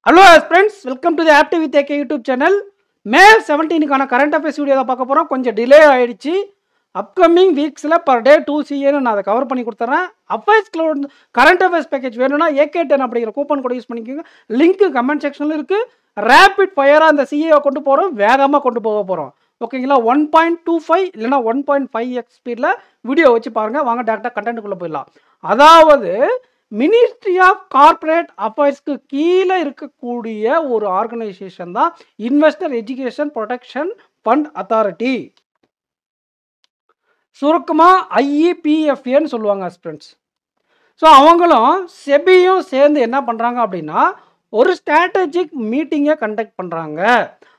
Hello friends, welcome to the Active with AK YouTube channel. May 17க்கான current affairs video தான் பார்க்க போகிறோம். கொஞ்சம் டிலே ஆகிடுச்சு. அப்கமிங் வீக்ஸில் பர் டே 2 CAன்னு நான் அதை கவர் பண்ணி கொடுத்துட்றேன். அஃபேர்ஸ்க்கு கரண்ட் அஃபேர்ஸ் பேக்கேஜ் வேணும்னா AK10 அப்படிங்கிற கூப்பன் கூட யூஸ் பண்ணிக்கோங்க. லிங்க் கமெண்ட் செக்ஷனில் இருக்குது. ரேபிட் ஃபயராக அந்த CA கொண்டு போகிறோம், வேகமாக கொண்டு போக போகிறோம். ஓகேங்களா? 1.25 இல்லைனா 1.5x ஸ்பீடில் வீடியோ வச்சு பாருங்கள். வாங்க டேரெக்டாக கண்டென்ட்டுக்குள்ளே போயிடலாம். அதாவது மினிஸ்ட்ரி ஆஃப் கார்ப்பரேட் அஃபேர்ஸ்க்கு கீழே இருக்கக்கூடிய ஒரு ஆர்கனைசேஷன் தான் investor education protection fund authority, சுருக்கமாக IEPFAன்னு சொல்லுவாங்க ஃப்ரெண்ட்ஸ். ஸோ அவங்களும் செபியும் சேர்ந்து என்ன பண்ணுறாங்க அப்படின்னா ஒரு ஸ்ட்ராட்டஜிக் மீட்டிங்கை கண்டக்ட் பண்ணுறாங்க.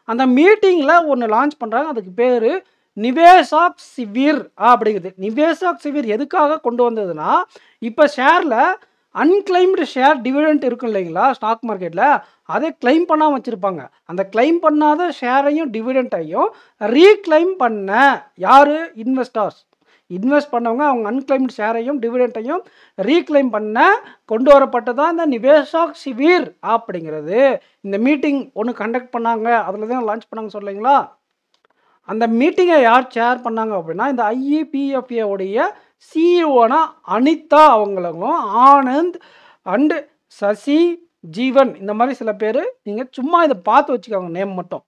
அந்த மீட்டிங்கில் ஒன்று லான்ச் பண்ணுறாங்க. அதுக்கு பேர் நிவேஷாக் சிவிர் அப்படிங்குது. நிவேஷாக் சிவிர் எதுக்காக கொண்டு வந்ததுன்னா, இப்போ ஷேரில் அன்கிளைம்டு ஷேர் டிவிடெண்ட் இருக்கும் இல்லைங்களா ஸ்டாக் மார்க்கெட்டில், அதை கிளைம் பண்ணாமல் வச்சுருப்பாங்க. அந்த கிளைம் பண்ணாத ஷேரையும் டிவிடெண்ட்டையும் ரீக்ளைம் பண்ண யார்? இன்வெஸ்டர்ஸ். இன்வெஸ்ட் பண்ணவங்க அவங்க அன்கிளைம்டு ஷேரையும் டிவிடெண்ட்டையும் ரீக்ளைம் பண்ண கொண்டு வரப்பட்டதான் இந்த நிவேஷாக் சிவிர் அப்படிங்கிறது. இந்த மீட்டிங் ஒன்று கண்டக்ட் பண்ணாங்க, அதில் தான் லான்ச் பண்ணாங்க சொல்லிங்களா. அந்த மீட்டிங்கை யார் சேர் பண்ணாங்க அப்படின்னா இந்த IEPFA உடைய சிஇஓனா அனிதா அவங்களும், ஆனந்த் அண்டு சசி ஜீவன், இந்த மாதிரி சில பேர். நீங்கள் சும்மா இதை பார்த்து வச்சுக்கோங்க, நேம் மட்டும்.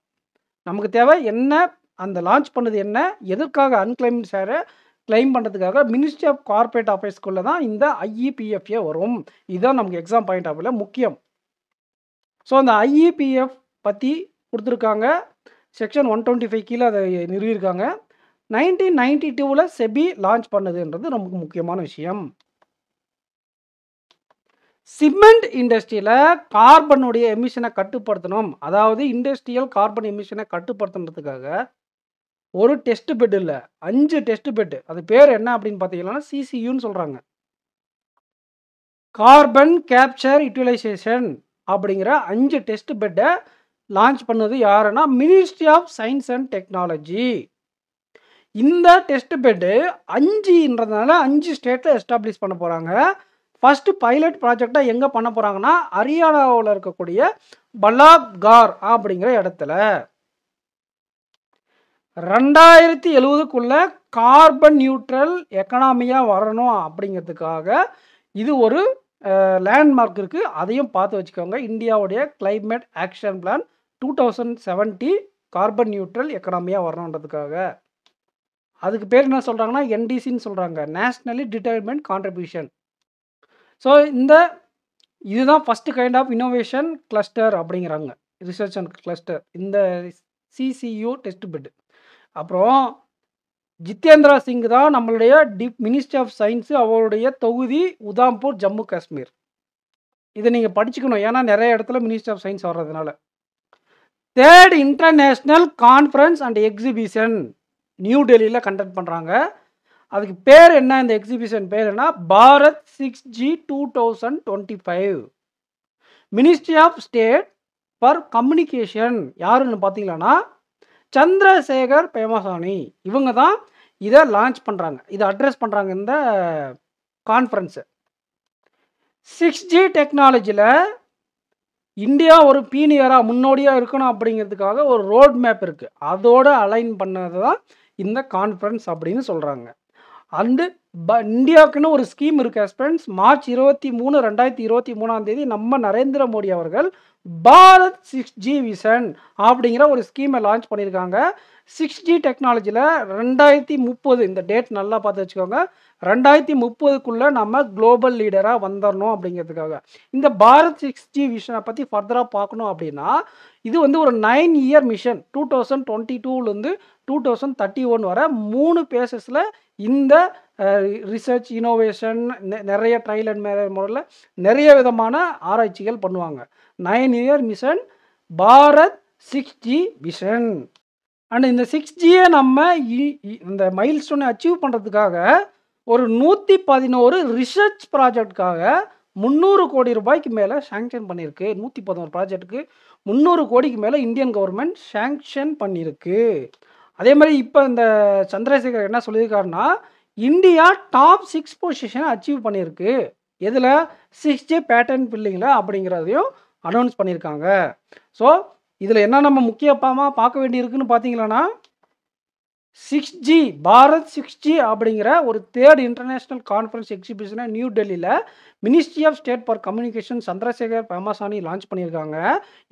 நமக்கு தேவை என்ன, அந்த லான்ச் பண்ணது என்ன, எதற்காக அன்கிளைம்டு ஷேரை கிளைம் பண்ணுறதுக்காக மினிஸ்ட்ரி ஆஃப் கார்ப்பரேட் அஃபேர்ஸ்குள்ளே தான் இந்த IEPFA வரும். இதுதான் நமக்கு எக்ஸாம் பாயிண்ட் ஆஃப் வியூவில் முக்கியம். ஸோ அந்த IEPF பற்றி கொடுத்துருக்காங்க. செக்ஷன் 125 கீழே அதை நிறுவியிருக்காங்க. 1992 செபி லான்ச் பண்ணதுன்றது நமக்கு முக்கியமான விஷயம். சிமெண்ட் இண்டஸ்ட்ரியில் கார்பனுடைய எமிஷனை கட்டுப்படுத்தணும், அதாவது இண்டஸ்ட்ரியல் கார்பன் எமிஷனை கட்டுப்படுத்துறதுக்காக ஒரு டெஸ்ட் பெட் இல்லை, 5 டெஸ்ட் பெட். அது பேர் என்ன அப்படின்னு பார்த்தீங்கன்னா CCUன்னு சொல்கிறாங்க. கார்பன் கேப்சர் யூட்டிலைசேஷன் அப்படிங்கிற 5 டெஸ்ட் பெட்டை லான்ச் பண்ணது யாருன்னா ministry of science and technology. இந்த டெஸ்ட் பெட்டு 5ன்றதுனால 5 ஸ்டேட்டில் எஸ்டாப்ளிஷ் பண்ண போகிறாங்க. ஃபஸ்ட்டு பைலட் ப்ராஜெக்டாக எங்கே பண்ண போகிறாங்கன்னா ஹரியானாவில் இருக்கக்கூடிய பலாப்கார் அப்படிங்கிற இடத்துல. 2070க்குள்ளே கார்பன் நியூட்ரல் எக்கனாமியாக வரணும் அப்படிங்கிறதுக்காக இது ஒரு லேண்ட்மார்க் இருக்குது. அதையும் பார்த்து வச்சுக்கோங்க. இந்தியாவுடைய climate action plan 2070 carbon neutral எக்கனாமியாக வரணுன்றதுக்காக. அதுக்கு பேர் என்ன சொல்கிறாங்கன்னா NDCன்னு சொல்கிறாங்க, நேஷ்னலி டிட்டர்மெண்ட் கான்ட்ரிபியூஷன். ஸோ இதுதான் first kind of innovation cluster அப்படிங்கிறாங்க, ரிசர்ச் அண்ட் கிளஸ்டர், இந்த CCU டெஸ்ட் பெட். அப்புறம் ஜிதேந்திரா சிங் தான் நம்மளுடைய மினிஸ்ட்ரி ஆஃப் சயின்ஸு, அவருடைய தொகுதி உதாம்பூர், ஜம்மு காஷ்மீர். இதை நீங்கள் படிச்சுக்கணும், ஏன்னா நிறைய இடத்துல மினிஸ்ட்ரி ஆஃப் சயின்ஸ் வர்றதுனால. 3rd international conference and exhibition new டெல்லியில் கண்டக்ட் பண்ணுறாங்க. அதுக்கு பேர் என்ன, இந்த எக்ஸிபிஷன் பேர் என்ன? Bharat 6G 2025. Ministry of state for communication யாருன்னு பார்த்தீங்கன்னா சந்திரசேகர் பெமசானி. இவங்க தான் இதை லான்ச் பண்ணுறாங்க, இதை அட்ரஸ் பண்ணுறாங்க இந்த கான்ஃபரன்ஸை. 6G டெக்னாலஜியில் இந்தியா ஒரு பீனியராக முன்னோடியாக இருக்கணும் அப்படிங்கிறதுக்காக ஒரு ரோட் மேப் இருக்குது, அதோடு அலைன் பண்ணது தான் இந்த கான்ஃபரன்ஸ் அப்படின்னு சொல்கிறாங்க. அண்டு இந்தியாவுக்குன்னு ஒரு ஸ்கீம் இருக்குது ஃப்ரெண்ட்ஸ். மார்ச் 23, 2023 நம்ம நரேந்திர மோடி அவர்கள் பாரத் 6G விஷன் அப்படிங்கிற ஒரு ஸ்கீமை லான்ச் பண்ணியிருக்காங்க. 6G டெக்னாலஜியில் 2030, இந்த டேட் நல்லா பார்த்து வச்சுக்கோங்க, 2030க்குள்ளே நம்ம குளோபல் லீடராக வந்துடணும் அப்படிங்கிறதுக்காக. இந்த பாரத் 6G விஷனை பற்றி ஃபர்தராக பார்க்கணும் அப்படின்னா இது ஒரு 9 இயர் மிஷன். 2022லேருந்து 2031 வரை 3 பேசஸில் இந்த ரிசர்ச் இனோவேஷன், நிறைய ட்ரையல் அண்ட் முறையில் நிறைய விதமான ஆராய்ச்சிகள் பண்ணுவாங்க. 9 year mission Bharat 6G vision. And இந்த 6Gயை நம்ம இந்த மைல் ஸ்டோனை அச்சீவ் பண்ணுறதுக்காக ஒரு 111 ரிசர்ச் ப்ராஜெக்டுக்காக 300 கோடி ரூபாய்க்கு மேலே சாங்ஷன் பண்ணியிருக்கு. 111 ப்ராஜெக்ட்டுக்கு 300 கோடிக்கு மேலே இந்தியன் கவர்மெண்ட் சாங்ஷன் பண்ணியிருக்கு. அதே மாதிரி இப்போ இந்த சந்திரசேகர் என்ன சொல்லியிருக்காருன்னா இந்தியா டாப் 6 பொசிஷனை அச்சீவ் பண்ணியிருக்கு. எதில்? 6G பேட்டர்ன் பில்லிங்கில் அப்படிங்கிறதையும் அனௌன்ஸ் பண்ணியிருக்காங்க. ஸோ இதில் என்ன நம்ம முக்கியமாக பார்க்க வேண்டியிருக்குன்னு பார்த்தீங்கன்னா 6G பாரத் 6G அப்படிங்கிற ஒரு தேர்ட் இன்டர்நேஷ்னல் கான்ஃபரன்ஸ் எக்ஸிபிஷனை நியூ டெல்லியில் ministry of state for communication Chandrasekhar Pemmasani launch பண்ணியிருக்காங்க.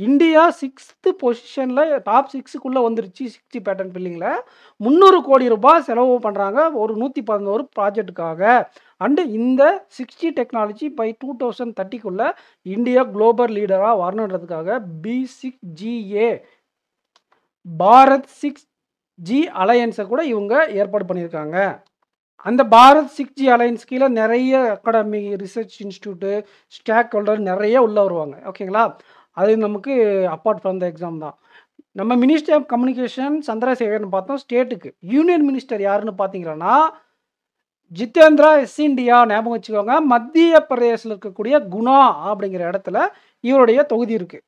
இந்தியா 6th பொசிஷனில் டாப் 6க்குள்ளே வந்துருச்சு 6G பேட்டன் பில்லிங்கில். 300 கோடி ரூபாய் செலவு பண்ணுறாங்க ஒரு 111 ப்ராஜெக்ட்டுக்காக. அண்டு இந்த 6G டெக்னாலஜி பை 2030க்குள்ளே இந்தியா குளோபல் லீடராக வரணுன்றதுக்காக B6GA பாரத் 6G அலையன்ஸை கூட இவங்க ஏற்பாடு பண்ணியிருக்காங்க. அந்த பாரத் 6G அலையன்ஸ் கீழே நிறைய academy, research institute, stock holder நிறைய உள்ளே வருவாங்க. ஓகேங்களா? அது நமக்கு அப்பார்ட் ஃப்ரம் த எக்ஸாம் தான். நம்ம மினிஸ்ட்ரி ஆஃப் கம்யூனிகேஷன் சந்திரசேகர்னு பார்த்தோம் ஸ்டேட்டுக்கு. யூனியன் மினிஸ்டர் யாருன்னு பார்த்தீங்கன்னா ஜிதேந்திரா இந்தியா ஞாபகம் வச்சுக்கோங்க. மத்திய பிரதேசில் இருக்கக்கூடிய குணா அப்படிங்கிற இடத்துல இவருடைய தொகுதி இருக்குது.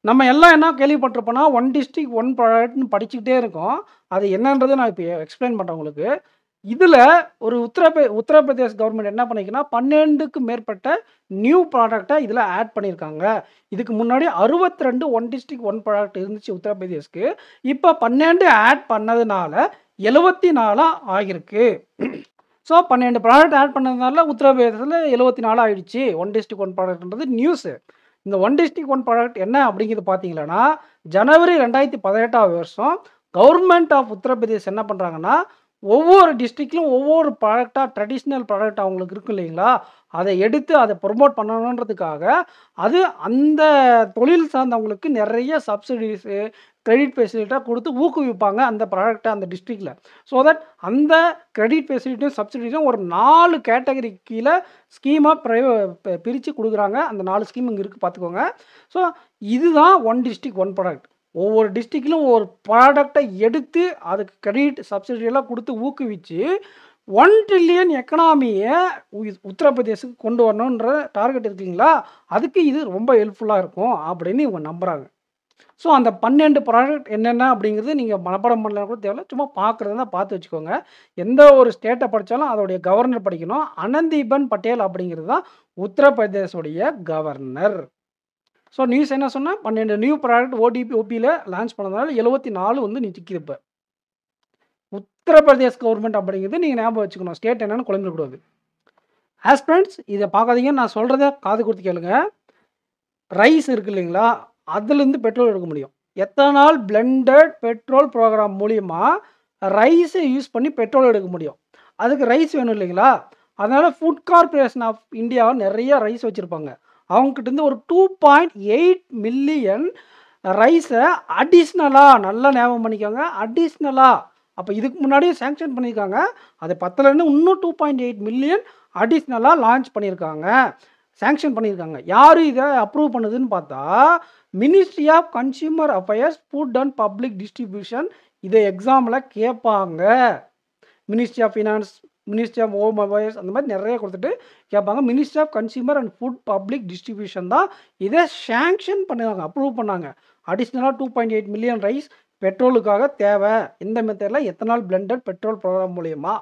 நம்ம எல்லாம் என்ன கேள்விப்பட்டிருப்போம்னா 1 டிஸ்ட்ரிக்ட் 1 ப்ராடக்ட்னு படிச்சுக்கிட்டே இருக்கோம். அது என்னன்றதை நான் இப்போ எக்ஸ்பிளைன் பண்ணுறேன் உங்களுக்கு. இதில் ஒரு உத்தரப்பிரதேஷ் கவர்மெண்ட் என்ன பண்ணியிருக்குன்னா 12க்கு மேற்பட்ட நியூ ப்ராடக்டை இதில் ஆட் பண்ணியிருக்காங்க. இதுக்கு முன்னாடி 62 1 டிஸ்ட்ரிக்ட் 1 ப்ராடக்ட் இருந்துச்சு உத்தரப்பிரதேஷ்க்கு. இப்போ 12 ஆட் பண்ணதுனால 74 ஆகிருக்கு. ஸோ 12 ப்ராடக்ட் ஆட் பண்ணதுனால உத்தரப்பிரதேசத்தில் 74 ஆகிடுச்சு 1 டிஸ்ட்ரிக்ட் 1 ப்ராடக்ட்ன்றது நியூஸு. இந்த 1 டிஸ்ட்ரிக்ட் 1 ப்ராடக்ட் என்ன அப்படிங்கிறது பார்த்தீங்கன்னா ஜனவரி 2018 வருஷம் கவர்மெண்ட் ஆஃப் உத்தரப்பிரதேஷ் என்ன பண்ணுறாங்கன்னா ஒவ்வொரு டிஸ்ட்ரிக்ட்லையும் ஒவ்வொரு ப்ராடக்டாக ட்ரெடிஷ்னல் ப்ராடக்ட் அவங்களுக்கு இருக்கு இல்லைங்களா, அதை எடுத்து அதை ப்ரொமோட் பண்ணணுன்றதுக்காக அது அந்த தொழில் சார்ந்தவங்களுக்கு நிறைய சப்சிடிஸு கிரெடிட் ஃபெசிலிட்டியாக கொடுத்து ஊக்குவிப்பாங்க அந்த ப்ராடக்டை அந்த டிஸ்ட்ரிக்டில். ஸோ தட் அந்த கிரெடிட் ஃபெசிலிட்டியும் சப்சிடிஸும் ஒரு 4 கேட்டகரி கீழே ஸ்கீமாக பிரித்து கொடுக்குறாங்க. அந்த 4 ஸ்கீம் இங்கே இருக்குது பார்த்துக்கோங்க. ஸோ இதுதான் 1 டிஸ்ட்ரிக்ட் 1 ப்ராடக்ட். ஒவ்வொரு டிஸ்ட்ரிக்ட்லையும் ஒவ்வொரு ப்ராடக்டை எடுத்து அதுக்கு கிரெடிட் சப்சிடியெல்லாம் கொடுத்து ஊக்குவிச்சு 1 ட்ரில்லியன் எக்கனாமியை உத்தரப்பிரதேசுக்கு கொண்டு வரணுன்ற டார்கெட் இருக்குங்களா, அதுக்கு இது ரொம்ப ஹெல்ப்ஃபுல்லாக இருக்கும் அப்படின்னு இவங்க நம்புகிறாங்க. ஸோ அந்த 12 ப்ராடக்ட் என்னென்ன அப்படிங்கிறது நீங்கள் மனப்பாடம் பண்ணலாம் கூட தேவையில்ல, சும்மா பார்க்குறதுனா பார்த்து வச்சுக்கோங்க. எந்த ஒரு ஸ்டேட்டை படித்தாலும் அதோடைய கவர்னர் படிக்கணும். ஆனந்திபென் பட்டேல் அப்படிங்கிறது தான் உத்தரப்பிரதேசோடைய கவர்னர். ஸோ நியூஸ் என்ன சொன்னால் 12 நியூ ப்ராடக்ட் ஓபியில் லான்ச் பண்ணதுனால 74 வந்து நிற்கிது. இப்போ உத்தரப்பிரதேஷ் கவர்மெண்ட் அப்படிங்கிறது நீங்கள் ஞாபகம் வச்சுக்கணும். ஸ்டேட் என்னன்னு குழம்பிடக்கூடாது. ஆஸ்பிரண்ட்ஸ் இதை பார்க்காதீங்க, நான் சொல்கிறத காது கொடுத்து கேளுங்க. ரைஸ் இருக்குது இல்லைங்களா, அதுலேருந்து பெட்ரோல் எடுக்க முடியும். எத்தனால் பிளெண்டட் பெட்ரோல் ப்ரோக்ராம் மூலிமா ரைஸை யூஸ் பண்ணி பெட்ரோல் எடுக்க முடியும். அதுக்கு ரைஸ் வேணும் இல்லைங்களா, அதனால் ஃபுட் கார்பரேஷன் ஆஃப் இந்தியா நிறைய ரைஸ் வச்சுருப்பாங்க. அவங்ககிட்டருந்து ஒரு 2.8 மில்லியன் ரைஸை அடிஷ்னலாக, நல்லா ஞாபகம் பண்ணிக்கோங்க, அடிஷ்னலாக. அப்போ இதுக்கு முன்னாடியே சேங்ஷன் பண்ணியிருக்காங்க, அது பத்தலைன்னு இன்னும் 2.8 மில்லியன் அடிஷ்னலாக லான்ச் பண்ணியிருக்காங்க, சேங்ஷன் பண்ணியிருக்காங்க. யார் இதை அப்ரூவ் பண்ணுதுன்னு பார்த்தா ministry of consumer affairs food and public distribution. இதை எக்ஸாமில் கேட்பாங்க. Ministry of finance, ministry of home affairs அந்த மாதிரி நிறைய கொடுத்துட்டு கேட்பாங்க. Ministry of consumer and food public distribution தான் இதை சேங்ஷன் பண்ணாங்க, அப்ரூவ் பண்ணாங்க. அடிஷ்னலாக 2.8 மில்லியன் ரைஸ் பெட்ரோலுக்காக தேவை, இந்த மெத்தடில் எத்தனால் பிளெண்டட் பெட்ரோல் ப்ரோக்ராம் மூலயமா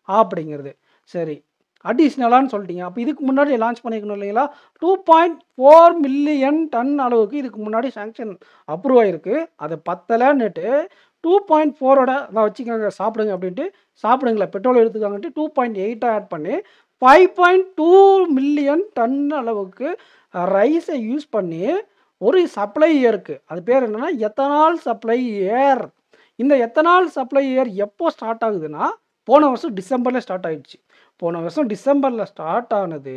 அப்படிங்கிறது. சரி, அடிஷ்னலான்னு சொல்லிட்டீங்க. அப்போ இதுக்கு முன்னாடி லான்ச் பண்ணிக்கணும் இல்லைங்களா, 2.4 மில்லியன் டன் அளவுக்கு இதுக்கு முன்னாடி சேங்ஷன் அப்ரூவ் ஆகிருக்கு. அது பத்தலைன்னுட்டு 2.4ஓட நான் வச்சுக்கோங்க சாப்பிடுங்க அப்படின்ட்டு சாப்பிடுங்களா பெட்ரோல் எடுத்துக்காங்கன்ட்டு 2.8 ஆட் பண்ணி 5.2 மில்லியன் டன் அளவுக்கு ரைஸை யூஸ் பண்ணி ஒரு சப்ளை இயருக்கு, அது பேர் என்னென்னா எத்தனால் சப்ளை இயர். இந்த எத்தனால் சப்ளை இயர் எப்போ ஸ்டார்ட் ஆகுதுன்னா போன வருஷம் டிசம்பரில் ஸ்டார்ட் ஆகிடுச்சு. போன வருஷம் டிசம்பரில் ஸ்டார்ட் ஆனது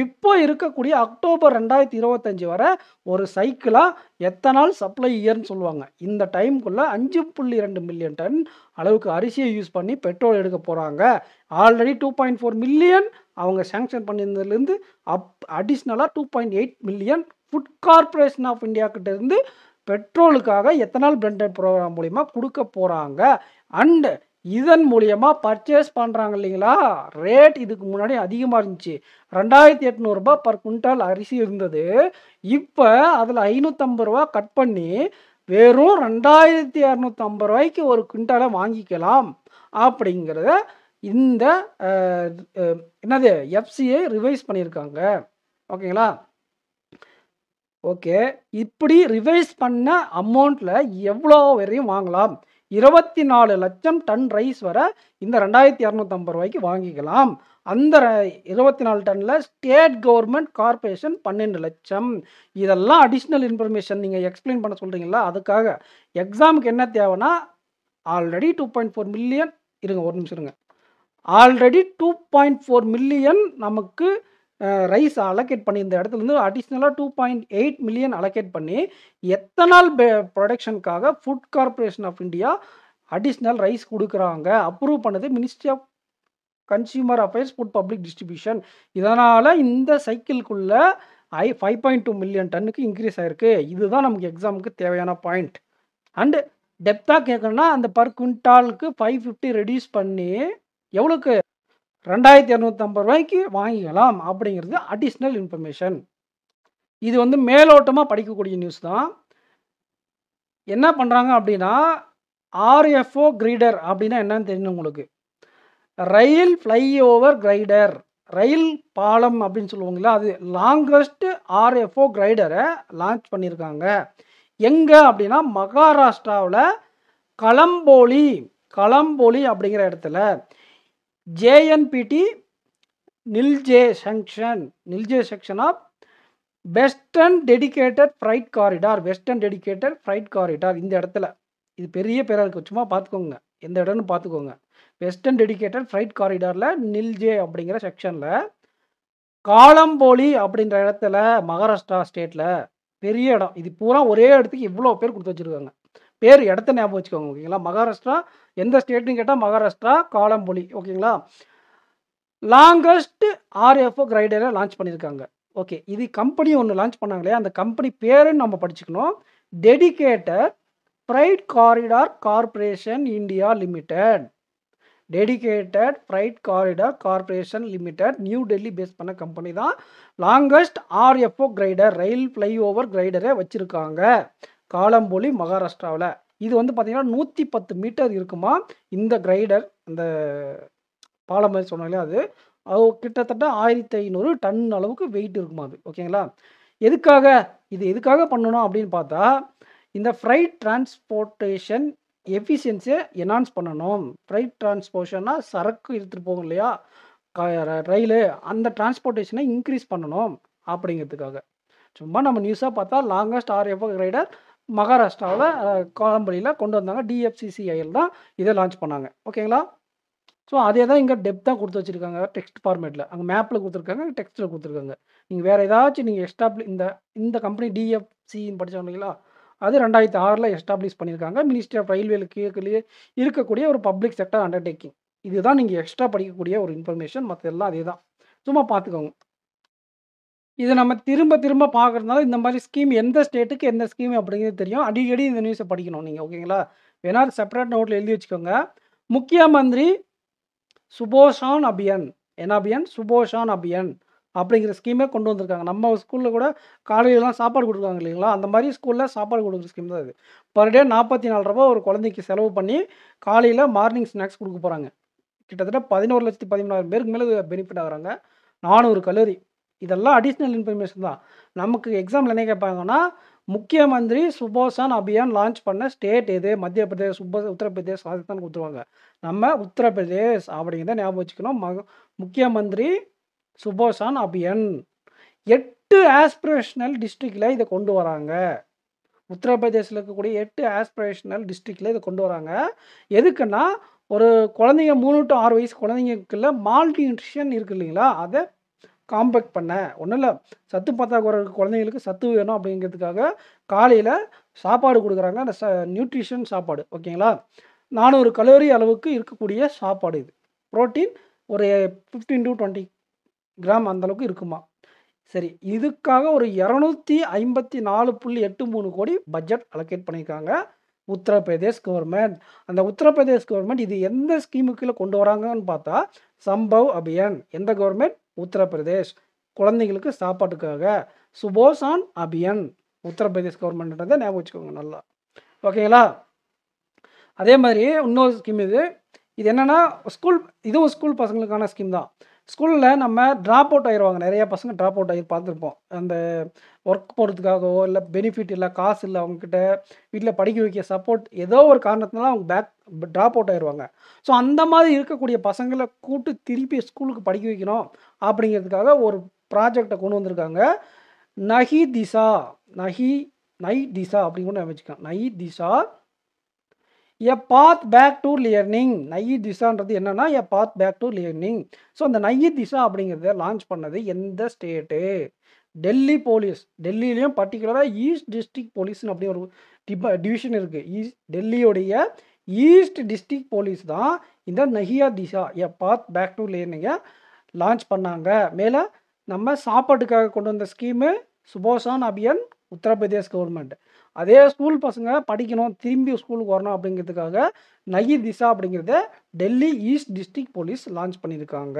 இப்போ இருக்கக்கூடிய அக்டோபர் 2025 வரை ஒரு சைக்கிளாக எத்தனால் சப்ளை இயர்னு சொல்லுவாங்க. இந்த டைமுக்குள்ளே 5.2 மில்லியன் டன் அளவுக்கு அரிசியை யூஸ் பண்ணி பெட்ரோல் எடுக்க போகிறாங்க. ஆல்ரெடி 2.4 மில்லியன் அவங்க சேங்ஷன் பண்ணியிருந்ததுலேருந்து அடிஷ்னலாக 2.8 million food corporation of India கிட்ட இருந்து பெட்ரோலுக்காக எத்தனால் பிளெண்டட் ப்ரோக்ராம் மூலிமா கொடுக்க போகிறாங்க. அண்டு இதன் மூலியமாக பர்ச்சேஸ் பண்ணுறாங்க இல்லைங்களா, ரேட் இதுக்கு முன்னாடி அதிகமாக இருந்துச்சு. 2800 ரூபாய் பர் குவிண்டால் அரிசி இருந்தது. இப்போ அதில் 550 ரூபா கட் பண்ணி வெறும் 2250 ரூபாய்க்கு ஒரு குவிண்டாலை வாங்கிக்கலாம் அப்படிங்கிறத இந்த என்னது எஃப்சிஐ ரிவைஸ் பண்ணியிருக்காங்க. ஓகேங்களா, ஓகே. இப்படி ரிவைஸ் பண்ண அமௌண்ட்ல எவ்வளோ வரையும் வாங்கலாம்? 24,00,000 டன் ரைஸ் வர இந்த ரூ. 2,250 வாங்கிக்கலாம். அந்த 24 டன்ல ஸ்டேட் கவர்ன்மெண்ட் கார்ப்பரேஷன் 12,00,000. இதெல்லாம் அடிஷனல் இன்ஃபர்மேஷன் நீங்க எக்ஸ்ப்ளைன் பண்ண சொல்றீங்கல்ல, அதுக்காக. எக்ஸாம்க்கு என்ன தேவைன்னா, ஆல்ரெடி 2.4 மில்லியன் இருங்க ஒரு நிமிஷம் இருங்க. ஆல்ரெடி 2.4 மில்லியன் நமக்கு ரைஸ் அலோகேட் பண்ணி இந்த இடத்துலேருந்து அடிஷ்னலாக 2.8 மில்லியன் அலோகேட் பண்ணி எத்தனால் ப்ரொடக்ஷனுக்காக food corporation of India additional rice கொடுக்குறாங்க. அப்ரூவ் பண்ணது ministry of consumer affairs food public distribution. இதனால் இந்த சைக்கிள்குள்ள 5.2 மில்லியன் டன்னுக்கு இன்க்ரீஸ் ஆயிருக்கு. இதுதான் நமக்கு எக்ஸாமுக்கு தேவையான பாயிண்ட். அண்டு டெப்த்தாக கேட்கணும்னா அந்த பர் குவிண்டாலுக்கு 550 ரெடியூஸ் பண்ணி எவ்வளோக்கு ரூ. 2,250 வாங்கிக்கலாம் அப்படிங்கிறது அடிஷ்னல் இன்ஃபர்மேஷன். இது வந்து மேலோட்டமாக படிக்கக்கூடிய நியூஸ் தான். என்ன பண்ணுறாங்க அப்படின்னா, ஆர்எஃப்ஓ கிரைடர் அப்படின்னா என்னன்னு தெரியும் உங்களுக்கு. ரயில் ஃப்ளைஓவர் கிரைடர், ரயில் பாலம் அப்படின்னு சொல்லுவாங்களா, அது லாங்கஸ்ட் ஆர்எஃப்ஓ கிரைடரை லான்ச் பண்ணியிருக்காங்க. எங்கே அப்படின்னா மகாராஷ்டிராவில் களம்போலி அப்படிங்கிற இடத்துல JNPT Nilje section of western dedicated freight corridor இந்த இடத்துல. இது பெரிய பேராக இருக்குது, சும்மா பார்த்துக்கோங்க, எந்த இடம்னு பார்த்துக்கோங்க. வெஸ்டர்ன் டெடிகேட்டட் ஃப்ரைட் காரிடாரில் நில்ஜே அப்படிங்கிற செக்ஷனில் காலம்போலி அப்படின்ற இடத்துல மகாராஷ்டிரா ஸ்டேட்டில் பெரிய இடம். இது பூரா ஒரே இடத்துக்கு இவ்வளோ பேர் கொடுத்து வச்சுருக்காங்க. பேர் இடத்த ஞாபகம் வச்சுக்கோங்க, ஓகேங்களா. மகாராஷ்டிரா எந்த ஸ்டேட்னு கேட்டால் மகாராஷ்டிரா காலம்போலி, ஓகேங்களா. லாங்கஸ்ட் ஆர்எஃப்ஓ கிரைடரை லான்ச் பண்ணியிருக்காங்க. ஓகே, இது கம்பெனி ஒன்று லான்ச் பண்ணாங்களே, அந்த கம்பெனி பேருன்னு நம்ம படிச்சுக்கணும். Dedicated freight corridor corporation India limited. New Delhi base பண்ண கம்பெனி தான் longest RFO girder, rail flyover கிரைடரை வச்சுருக்காங்க காலம்போலி மகாராஷ்டிராவில். இது வந்து பார்த்திங்கன்னா 110 மீட்டர் இருக்குமா இந்த கிரைடர். இந்த பாலம் மாதிரி சொன்னாலே அது கிட்டத்தட்ட 1,500 டன் அளவுக்கு வெயிட் இருக்குமா அது, ஓகேங்களா. எதுக்காக பண்ணணும் அப்படின்னு பார்த்தா, இந்த ஃப்ரைட் டிரான்ஸ்போர்ட்டேஷன் எஃபிஷியன்சியை என்ஹான்ஸ் பண்ணணும். ஃப்ரைட் டிரான்ஸ்போர்ஷன்னா சரக்கு எடுத்துகிட்டு போகும் இல்லையா ரயிலு, அந்த டிரான்ஸ்போர்ட்டேஷனை இன்க்ரீஸ் பண்ணணும் அப்படிங்கிறதுக்காக. சும்மா நம்ம நியூஸாக பார்த்தா லாங்கஸ்ட் ஆர்எஃப்ஓ கிரைடர் மகாராஷ்டிராவில் காலம்பலியில் கொண்டு வந்தாங்க. டிஎஃப்சிசிஐஎல் தான் இதை லான்ச் பண்ணாங்க, ஓகேங்களா. ஸோ அதே தான் இங்கே டெப்த்தாக கொடுத்து வச்சுருக்காங்க டெக்ஸ்ட் ஃபார்மேட்டில். அங்கே மேப்பில் கொடுத்துருக்காங்க, டெக்ஸ்ட்டில் கொடுத்துருக்காங்க. நீங்கள் வேறு ஏதாச்சும் நீங்கள் இந்த கம்பெனி டிஎஃப்சின்னு படித்தோம் இல்லைங்களா, அது 2006 எஸ்டாப்ளிஷ் பண்ணியிருக்காங்க. மினிஸ்ட்ரி ஆஃப் ரயில்வேலுக்கு கீழே இருக்கக்கூடிய ஒரு பப்ளிக் செக்டர் அண்டர்டேக்கிங். இதுதான் நீங்கள் எக்ஸ்ட்ரா படிக்கக்கூடிய ஒரு இன்ஃபர்மேஷன். மற்ற எல்லாம் அதே தான், சும்மா பார்த்துக்கோங்க. இதை நம்ம திரும்ப பார்க்குறதுனால இந்த மாதிரி ஸ்கீம் எந்த ஸ்டேட்டுக்கு எந்த ஸ்கீம் அப்படிங்கிறது தெரியும். அடிக்கடி இந்த நியூஸை படிக்கணும் நீங்கள், ஓகேங்களா. வேணா செப்பரேட் நோட்டில் எழுதி வச்சுக்கோங்க. முக்கிய மந்திரி சுபோஷான் அபியான் அப்படிங்கிற ஸ்கீமே கொண்டு வந்திருக்காங்க. நம்ம ஸ்கூலில் கூட காலையிலலாம் சாப்பாடு கொடுக்குறாங்க இல்லைங்களா, அந்த மாதிரி ஸ்கூலில் சாப்பாடு கொடுக்குற ஸ்கீம் தான் இது. பர் டே 44 ரூபா ஒரு குழந்தைக்கு செலவு பண்ணி காலையில் மார்னிங் ஸ்நாக்ஸ் கொடுக்க போகிறாங்க. கிட்டத்தட்ட 11,13,000 பேருக்கு மேலே பெனிஃபிட் ஆகுறாங்க. 400 கல்லூரி. இதெல்லாம் அடிஷ்னல் இன்ஃபர்மேஷன் தான். நமக்கு எக்ஸாமில் என்ன கேட்பாங்கன்னா, முக்கிய மந்திரி சுபோஷான் அபியான் லான்ச் பண்ண ஸ்டேட் எது, மத்திய பிரதேஷ், உத்தரப்பிரதேஷ், ராஜஸ்தான் கொடுத்துருவாங்க. நம்ம உத்தரப்பிரதேஷ் அப்படிங்கிறத ஞாபகம் வச்சுக்கணும். முக்கிய மந்திரி சுபோஷான் அபியான் 8 ஆஸ்பிரேஷனல் டிஸ்ட்ரிக்டில் இதை கொண்டு வராங்க. உத்தரப்பிரதேசில் இருக்கக்கூடிய 8 ஆஸ்பிரேஷனல் டிஸ்ட்ரிக்டில் இதை கொண்டு வராங்க. எதுக்குன்னா, ஒரு குழந்தைங்க 3 to 6 வயசு குழந்தைங்களுக்குள்ள மால்நியூட்ரிஷன் இருக்குது இல்லைங்களா, அதை காம்பேக்ட் பண்ண. ஒன்றும் இல்லை, சத்து பற்றாக்குறை குழந்தைங்களுக்கு சத்து வேணும் அப்படிங்கிறதுக்காக காலையில் சாப்பாடு கொடுக்குறாங்க. அந்த நியூட்ரிஷன் சாப்பாடு, ஓகேங்களா. 400 கலோரி அளவுக்கு இருக்கக்கூடிய சாப்பாடு இது. ப்ரோட்டீன் ஒரு 15 to 20 கிராம் அந்தளவுக்கு இருக்குமா. சரி, இதுக்காக ஒரு 254.83 கோடி பட்ஜெட் அலோகேட் பண்ணியிருக்காங்க உத்தரப்பிரதேஷ் கவர்மெண்ட். அந்த உத்தரப்பிரதேஷ் கவர்மெண்ட் இது எந்த ஸ்கீமுக்குள்ளே கொண்டு வராங்கன்னு பார்த்தா, சம்பவ் அபியான். எந்த கவர்மெண்ட்? உத்தரப்பிரதேஷ். குழந்தைங்களுக்கு சாப்பாட்டுக்காக சுபோஷான் அபியான் உத்தரப்பிரதேஷ் கவர்மெண்ட்ன்றதை ஞாபகம் வச்சுக்கோங்க நல்லா, ஓகேங்களா. அதே மாதிரி இன்னொரு ஸ்கீம் இது என்னென்னா இதுவும் ஸ்கூல் பசங்களுக்கான ஸ்கீம் தான். ஸ்கூலில் நம்ம ட்ராப் அவுட் ஆகிடுவாங்க, நிறைய பசங்க ட்ராப் அவுட் ஆகி பார்த்துருப்போம். அந்த ஒர்க் போகிறதுக்காகவோ இல்லை பெனிஃபிட் இல்லை, காசு இல்லை அவங்கக்கிட்ட, வீட்டில் படிக்க வைக்க சப்போர்ட் ஏதோ ஒரு காரணத்தினால அவங்க ட்ராப் அவுட் ஆயிடுவாங்க. ஸோ அந்த மாதிரி இருக்கக்கூடிய பசங்களை கூட்டு திருப்பி ஸ்கூலுக்கு படிக்க வைக்கணும் அப்படிங்கிறதுக்காக ஒரு ப்ராஜெக்டை கொண்டு வந்திருக்காங்க. நஹி திசா நை திசா அப்படின்னு கூட வச்சுக்கலாம். நை திசா a path back to லியர்னிங். Nayi திசான்றது என்னன்னா எ பாத் பேக் டு லியர்னிங். ஸோ அந்த நயி திசா அப்படிங்கிறத லான்ச் பண்ணது எந்த ஸ்டேட்டு? டெல்லி போலீஸ். டெல்லியிலையும் பர்டிகுலராக ஈஸ்ட் டிஸ்ட்ரிக்ட் போலீஸ்னு அப்படி ஒரு டிவிஷன் இருக்குது. டெல்லியோடைய ஈஸ்ட் டிஸ்ட்ரிக்ட் போலீஸ் தான் இந்த Nayi Disha a path back to லியர்னிங்கை லான்ச் பண்ணாங்க. மேலே நம்ம சாப்பாட்டுக்காக கொண்டு வந்த ஸ்கீமு சுபோஷான் அபியான் உத்தரப்பிரதேஷ் கவர்மெண்ட். அதே ஸ்கூல் பசங்க படிக்கணும், திரும்பி ஸ்கூலுக்கு வரணும் அப்படிங்கிறதுக்காக நயி திசா அப்படிங்கிறத Delhi east district police launch பண்ணியிருக்காங்க.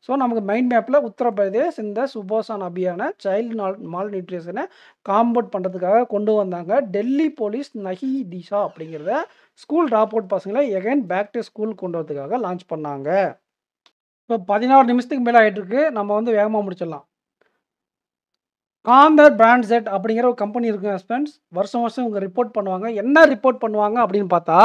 ஸோ நமக்கு மைண்ட் மேப்பில் உத்தரப்பிரதேஷ் இந்த சுபோஷான் அபியானை சைல்டு மால் நியூட்ரிஷனை காம்பவுண்ட் பண்ணுறதுக்காக கொண்டு வந்தாங்க. டெல்லி போலீஸ் நஹி திசா அப்படிங்கிறத ஸ்கூல் ட்ராப் அவுட் பசங்களை எகைன் பேக் டு ஸ்கூல் கொண்டு வரதுக்காக லான்ச் பண்ணாங்க. இப்போ 16 நிமிஷத்துக்கு மேலே ஆகிட்டு இருக்கு. நம்ம வந்து வேகமாக முடிச்சிடலாம். காந்தர் பிராண்ட் செட் அப்படிங்கிற ஒரு கம்பெனி இருக்குங்க ஹஸ்பண்ட்ஸ். வருஷம் வருஷம் இவங்க ரிப்போர்ட் பண்ணுவாங்க. என்ன ரிப்போர்ட் பண்ணுவாங்க அப்படின்னு பார்த்தா,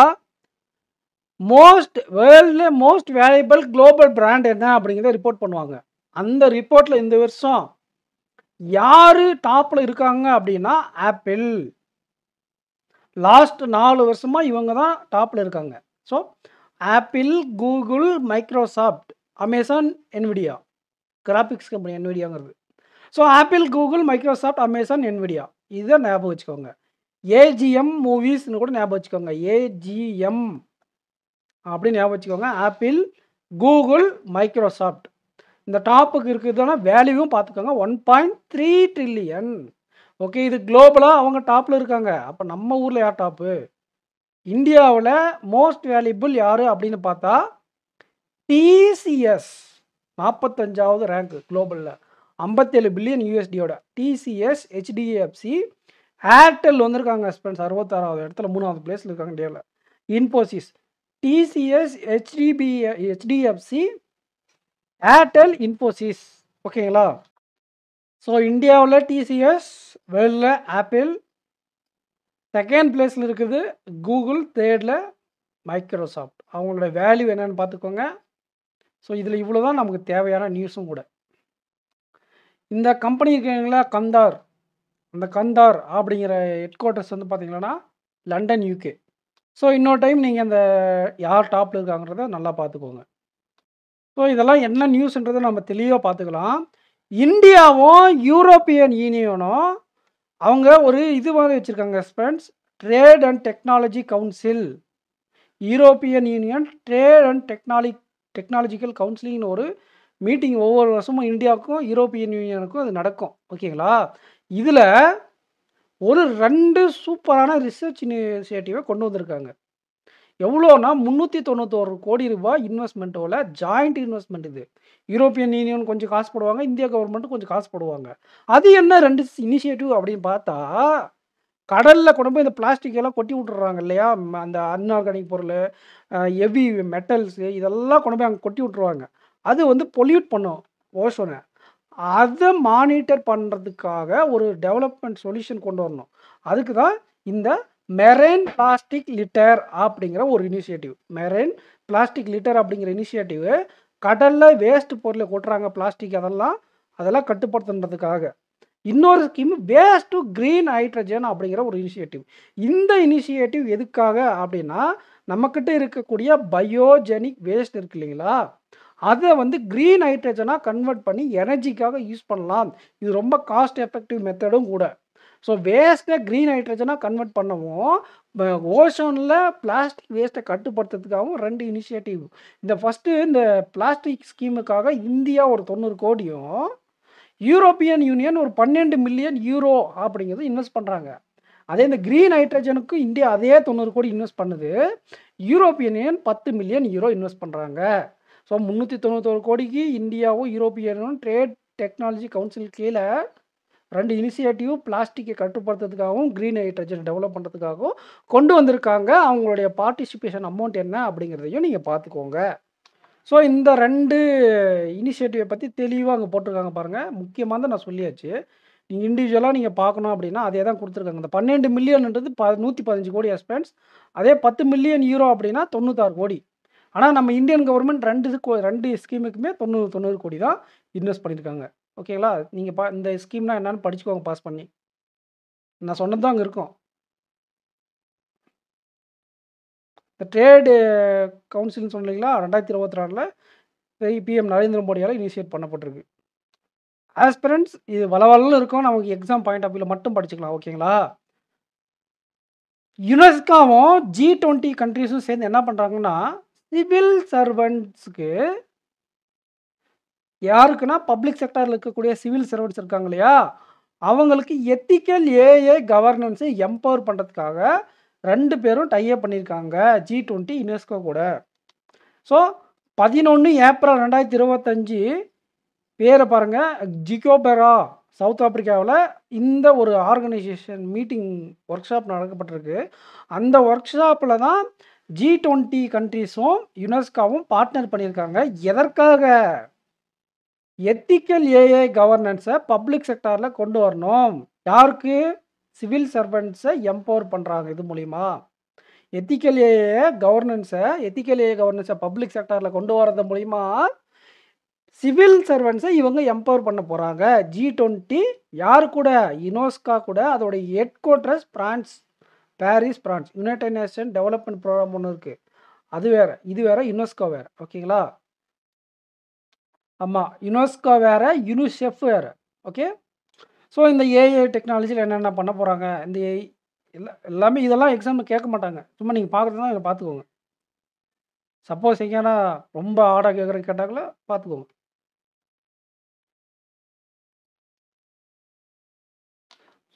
வேர்ல்ட்ல மோஸ்ட் வேல்யூபிள் குளோபல் பிராண்ட் என்ன அப்படிங்கிறத ரிப்போர்ட் பண்ணுவாங்க. அந்த ரிப்போர்ட்டில் இந்த வருஷம் யார் டாப்பில் இருக்காங்க அப்படின்னா ஆப்பிள். லாஸ்ட் 4 வருஷமாக இவங்க தான் டாப்பில் இருக்காங்க. So Apple, Google, Microsoft, Amazon, Nvidia. Graphics company என்விடியாங்கிறது. So Apple, Google, Microsoft, Amazon, Nvidia இதை ஞாபகம் வச்சுக்கோங்க. ஏஜிஎம் மூவிஸ்னு கூட ஞாபகம் வச்சுக்கோங்க. ஏஜிஎம் அப்படின்னு ஞாபகம் வச்சுக்கோங்க. ஆப்பிள், கூகுள், மைக்ரோசாஃப்ட் இந்த டாப்புக்கு இருக்குதுன்னா வேல்யூவும் பார்த்துக்கோங்க. 1.3 ட்ரில்லியன். ஓகே, இது குளோபலாக அவங்க டாப்பில் இருக்காங்க. அப்போ நம்ம ஊரில் யார் டாப்பு? இந்தியாவில் மோஸ்ட் வேல்யூபிள் யார் அப்படின்னு பார்த்தா டிசிஎஸ் 45வது ரேங்க் குளோபலில் 57 பில்லியன் யூஎஸ்டியோட. டிசிஎஸ், ஹெச்டிஎஃப்சி, ஏர்டெல் வந்திருக்காங்க ஹஸ்பண்ட்ஸ் 66வது இடத்துல, 3வது பிளேஸில் இருக்காங்க இந்தியாவில். Infosys, TCS, HDFC, Airtel, Infosys. ஓகேங்களா? ஸோ இந்தியாவில் டிசிஎஸ், வேர்ல்டில் ஆப்பிள், செகண்ட் பிளேஸில் இருக்குது கூகுள், தேர்டில் மைக்ரோசாஃப்ட். அவங்களோட வேல்யூ என்னென்னு பார்த்துக்கோங்க. ஸோ இதில் இவ்வளோ தான் நமக்கு தேவையான நியூஸும் கூட. இந்த கம்பெனி இருக்குங்களா கந்தார், அந்த கந்தார் அப்படிங்கிற ஹெட் குவார்ட்டர்ஸ் வந்து பார்த்தீங்கன்னா லண்டன், யூகே. ஸோ இன்னொரு டைம் நீங்கள் அந்த யார் டாப்பில் இருக்காங்கிறத நல்லா பார்த்துக்கோங்க. ஸோ இதெல்லாம் என்ன நியூஸ்ன்றதை நம்ம தெளிவாக பார்த்துக்கலாம். இந்தியாவும் யூரோப்பியன் யூனியனும் அவங்க ஒரு இது மாதிரி வச்சுருக்காங்க friends, trade and technology council. European Union trade and டெக்னாலஜிக்கல் கவுன்சிலிங்னு ஒரு மீட்டிங் ஒவ்வொரு வருஷமும் இந்தியாவுக்கும் யூரோப்பியன் யூனியனுக்கும் அது நடக்கும். ஓகேங்களா? இதில் ஒரு 2 சூப்பரான ரிசர்ச் இனிஷியேட்டிவை கொண்டு வந்திருக்காங்க. எவ்வளோனா 391 கோடி ரூபாய் இன்வெஸ்ட்மெண்ட்டோட ஜாயிண்ட் இன்வெஸ்ட்மெண்ட். இது யூரோப்பியன் யூனியன் கொஞ்சம் காசு போடுவாங்க, இந்தியா கவர்மெண்ட்டும் கொஞ்சம் காசு போடுவாங்க. அது என்ன 2 இனிஷியேட்டிவ் அப்படின்னு பார்த்தா, கடலில் கொண்டு போய் இந்த பிளாஸ்டிக் எல்லாம் கொட்டி விட்டுறாங்க இல்லையா, அந்த அன்ஆர்கானிக் பொருள், ஹெவி மெட்டல்ஸு இதெல்லாம் கொண்டு போய் அங்கே கொட்டி விட்ருவாங்க. அது வந்து பொல்யூட் பண்ணும் ஓசோனை. அதை மானிட்டர் பண்ணுறதுக்காக ஒரு டெவலப்மெண்ட் சொல்யூஷன் கொண்டு வரணும். அதுக்கு தான் இந்த மெரைன் பிளாஸ்டிக் லிட்டர் அப்படிங்கிற ஒரு இனிஷியேட்டிவ். மெரைன் பிளாஸ்டிக் லிட்டர் அப்படிங்கிற இனிஷியேட்டிவ் கடலில் வேஸ்ட் பொருளை கொட்டுறாங்க பிளாஸ்டிக், அதெல்லாம் கட்டுப்படுத்துறதுக்காக. இன்னொரு scheme waste to green hydrogen அப்படிங்கிற ஒரு இனிஷியேட்டிவ். இந்த இனிஷியேட்டிவ் எதுக்காக அப்படின்னா, நம்மக்கிட்ட இருக்கக்கூடிய பயோஜெனிக் வேஸ்ட் இருக்கு இல்லைங்களா, அதை வந்து க்ரீன் ஹைட்ரஜனாக கன்வெர்ட் பண்ணி எனர்ஜிக்காக யூஸ் பண்ணலாம். இது ரொம்ப காஸ்ட் எஃபெக்டிவ் மெத்தடும் கூட. ஸோ வேஸ்ட்டை க்ரீன் ஹைட்ரஜனாக கன்வெர்ட் பண்ணவும் ஓஷனில் பிளாஸ்டிக் வேஸ்ட்டை கட்டுப்படுத்துறதுக்காகவும் 2 இனிஷியேட்டிவ். இந்த பிளாஸ்டிக் ஸ்கீமுக்காக இந்தியா ஒரு 90 கோடியும், யூரோப்பியன் யூனியன் ஒரு 12 மில்லியன் யூரோ அப்படிங்கிறது இன்வெஸ்ட் பண்ணுறாங்க. அதே இந்த க்ரீன் ஹைட்ரஜனுக்கு இந்தியா அதே 90 கோடி இன்வெஸ்ட் பண்ணுது. European union 10 million euro invest பண்ணுறாங்க. ஸோ 391 கோடிக்கு இந்தியாவும் யூரோப்பியனும் ட்ரேட் டெக்னாலஜி கவுன்சில் கீழே 2 இனிஷியேட்டிவ் பிளாஸ்டிக்கை கட்டுப்படுத்துறதுக்காகவும் க்ரீன் ஹைட்ரஜன் டெவலப் பண்ணுறதுக்காகவும் கொண்டு வந்திருக்காங்க. அவங்களுடைய பார்ட்டிசிபேஷன் அமௌண்ட் என்ன அப்படிங்கிறதையும் நீங்கள் பார்த்துக்கோங்க. ஸோ இந்த 2 இனிஷியேட்டிவை பற்றி தெளிவாக அங்கே போட்டிருக்காங்க பாருங்கள். முக்கியமாக தான் நான் சொல்லியாச்சு. நீங்கள் இண்டிவிஜுவலாக நீங்கள் பார்க்கணும் அப்படின்னா அதே தான் கொடுத்துருக்காங்க. இந்த 12 மில்லியன்ன்றது 115 கோடி எக்ஸ்பென்ஸ். அதே 10 மில்லியன் யூரோ அப்படின்னா 96 கோடி. ஆனால் நம்ம இந்தியன் கவர்மெண்ட் 2 ஸ்கீமுக்குமே 90 கோடி தான் இன்வெஸ்ட் பண்ணியிருக்காங்க. ஓகேங்களா? நீங்கள் இந்த ஸ்கீம்னா என்னன்னு படிச்சுக்கோங்க பாஸ் பண்ணி. நான் சொன்னது தான் அங்கே இருக்கும். இந்த ட்ரேடு கவுன்சில்னு சொன்னீங்களா 2026ல் பிஎம் நரேந்திர மோடியால் இனிஷியேட் பண்ணப்பட்டிருக்கு. ஆஸ்பிரண்ட்ஸ் இது வளவலன்னு இருக்கும். நமக்கு எக்ஸாம் பாயிண்ட் ஆஃப் வியூவில் மட்டும் படிச்சுக்கலாம். ஓகேங்களா? யுனெஸ்கோவும் G20 கண்ட்ரீஸும் சேர்ந்து என்ன பண்ணுறாங்கன்னா சிவில் சர்வெண்ட்ஸுக்கு யாருக்குன்னா பப்ளிக் செக்டாரில் இருக்கக்கூடிய சிவில் சர்வெண்ட்ஸ் இருக்காங்க இல்லையா, அவங்களுக்கு எத்திக்கல் ஏஐ கவர்னன்ஸை எம்பவர் பண்ணுறதுக்காக 2 பேரும் டைப் பண்ணியிருக்காங்க G20 யுனெஸ்கோ கூட. ஸோ 11 ஏப்ரல் 2025 பேரை பாருங்கள், ஜிகோபெரா சவுத் ஆப்பிரிக்காவில் இந்த ஒரு ஆர்கனைசேஷன் மீட்டிங் ஒர்க் ஷாப் நடக்கப்பட்டிருக்கு. அந்த ஒர்க் ஷாப்பில் தான் G20 கண்ட்ரீஸும் யுனெஸ்கோவும் பார்ட்னர் பண்ணியிருக்காங்க. எதற்காக? எத்திக்கல் ஏஐ கவர்னன்ஸை பப்ளிக் செக்டாரில் கொண்டு வரணும். யாருக்கு? சிவில் சர்வெண்ட்ஸை எம்பவர் பண்ணுறாங்க இது மூலிமா. எத்திக்கல் ஏஐ கவர்னன்ஸை பப்ளிக் செக்டாரில் கொண்டு வரது மூலிமா சிவில் சர்வெண்ட்ஸை இவங்க எம்பவர் பண்ண போகிறாங்க. G20 யார் கூட? யுனெஸ்கோ கூட. அதோடைய headquarters Paris, France. United Nation development programme ஒன்று இருக்குது, அது வேறு. இது வேறு, யுனெஸ்கோ வேறு. ஓகேங்களா? ஆமாம், யுனெஸ்கோ வேறு, யுனிசெஃப் வேறு. ஓகே. ஸோ இந்த ஏஐ டெக்னாலஜியில் என்னென்ன பண்ண போகிறாங்க, இந்த எல்லாமே இதெல்லாம் எக்ஸாமில் கேட்க மாட்டாங்க. சும்மா நீங்கள் பார்க்குறது தான் இதை பார்த்துக்கோங்க. சப்போஸ் எங்கேனா ரொம்ப ஆடாக கேட்டாங்களா பார்த்துக்கோங்க.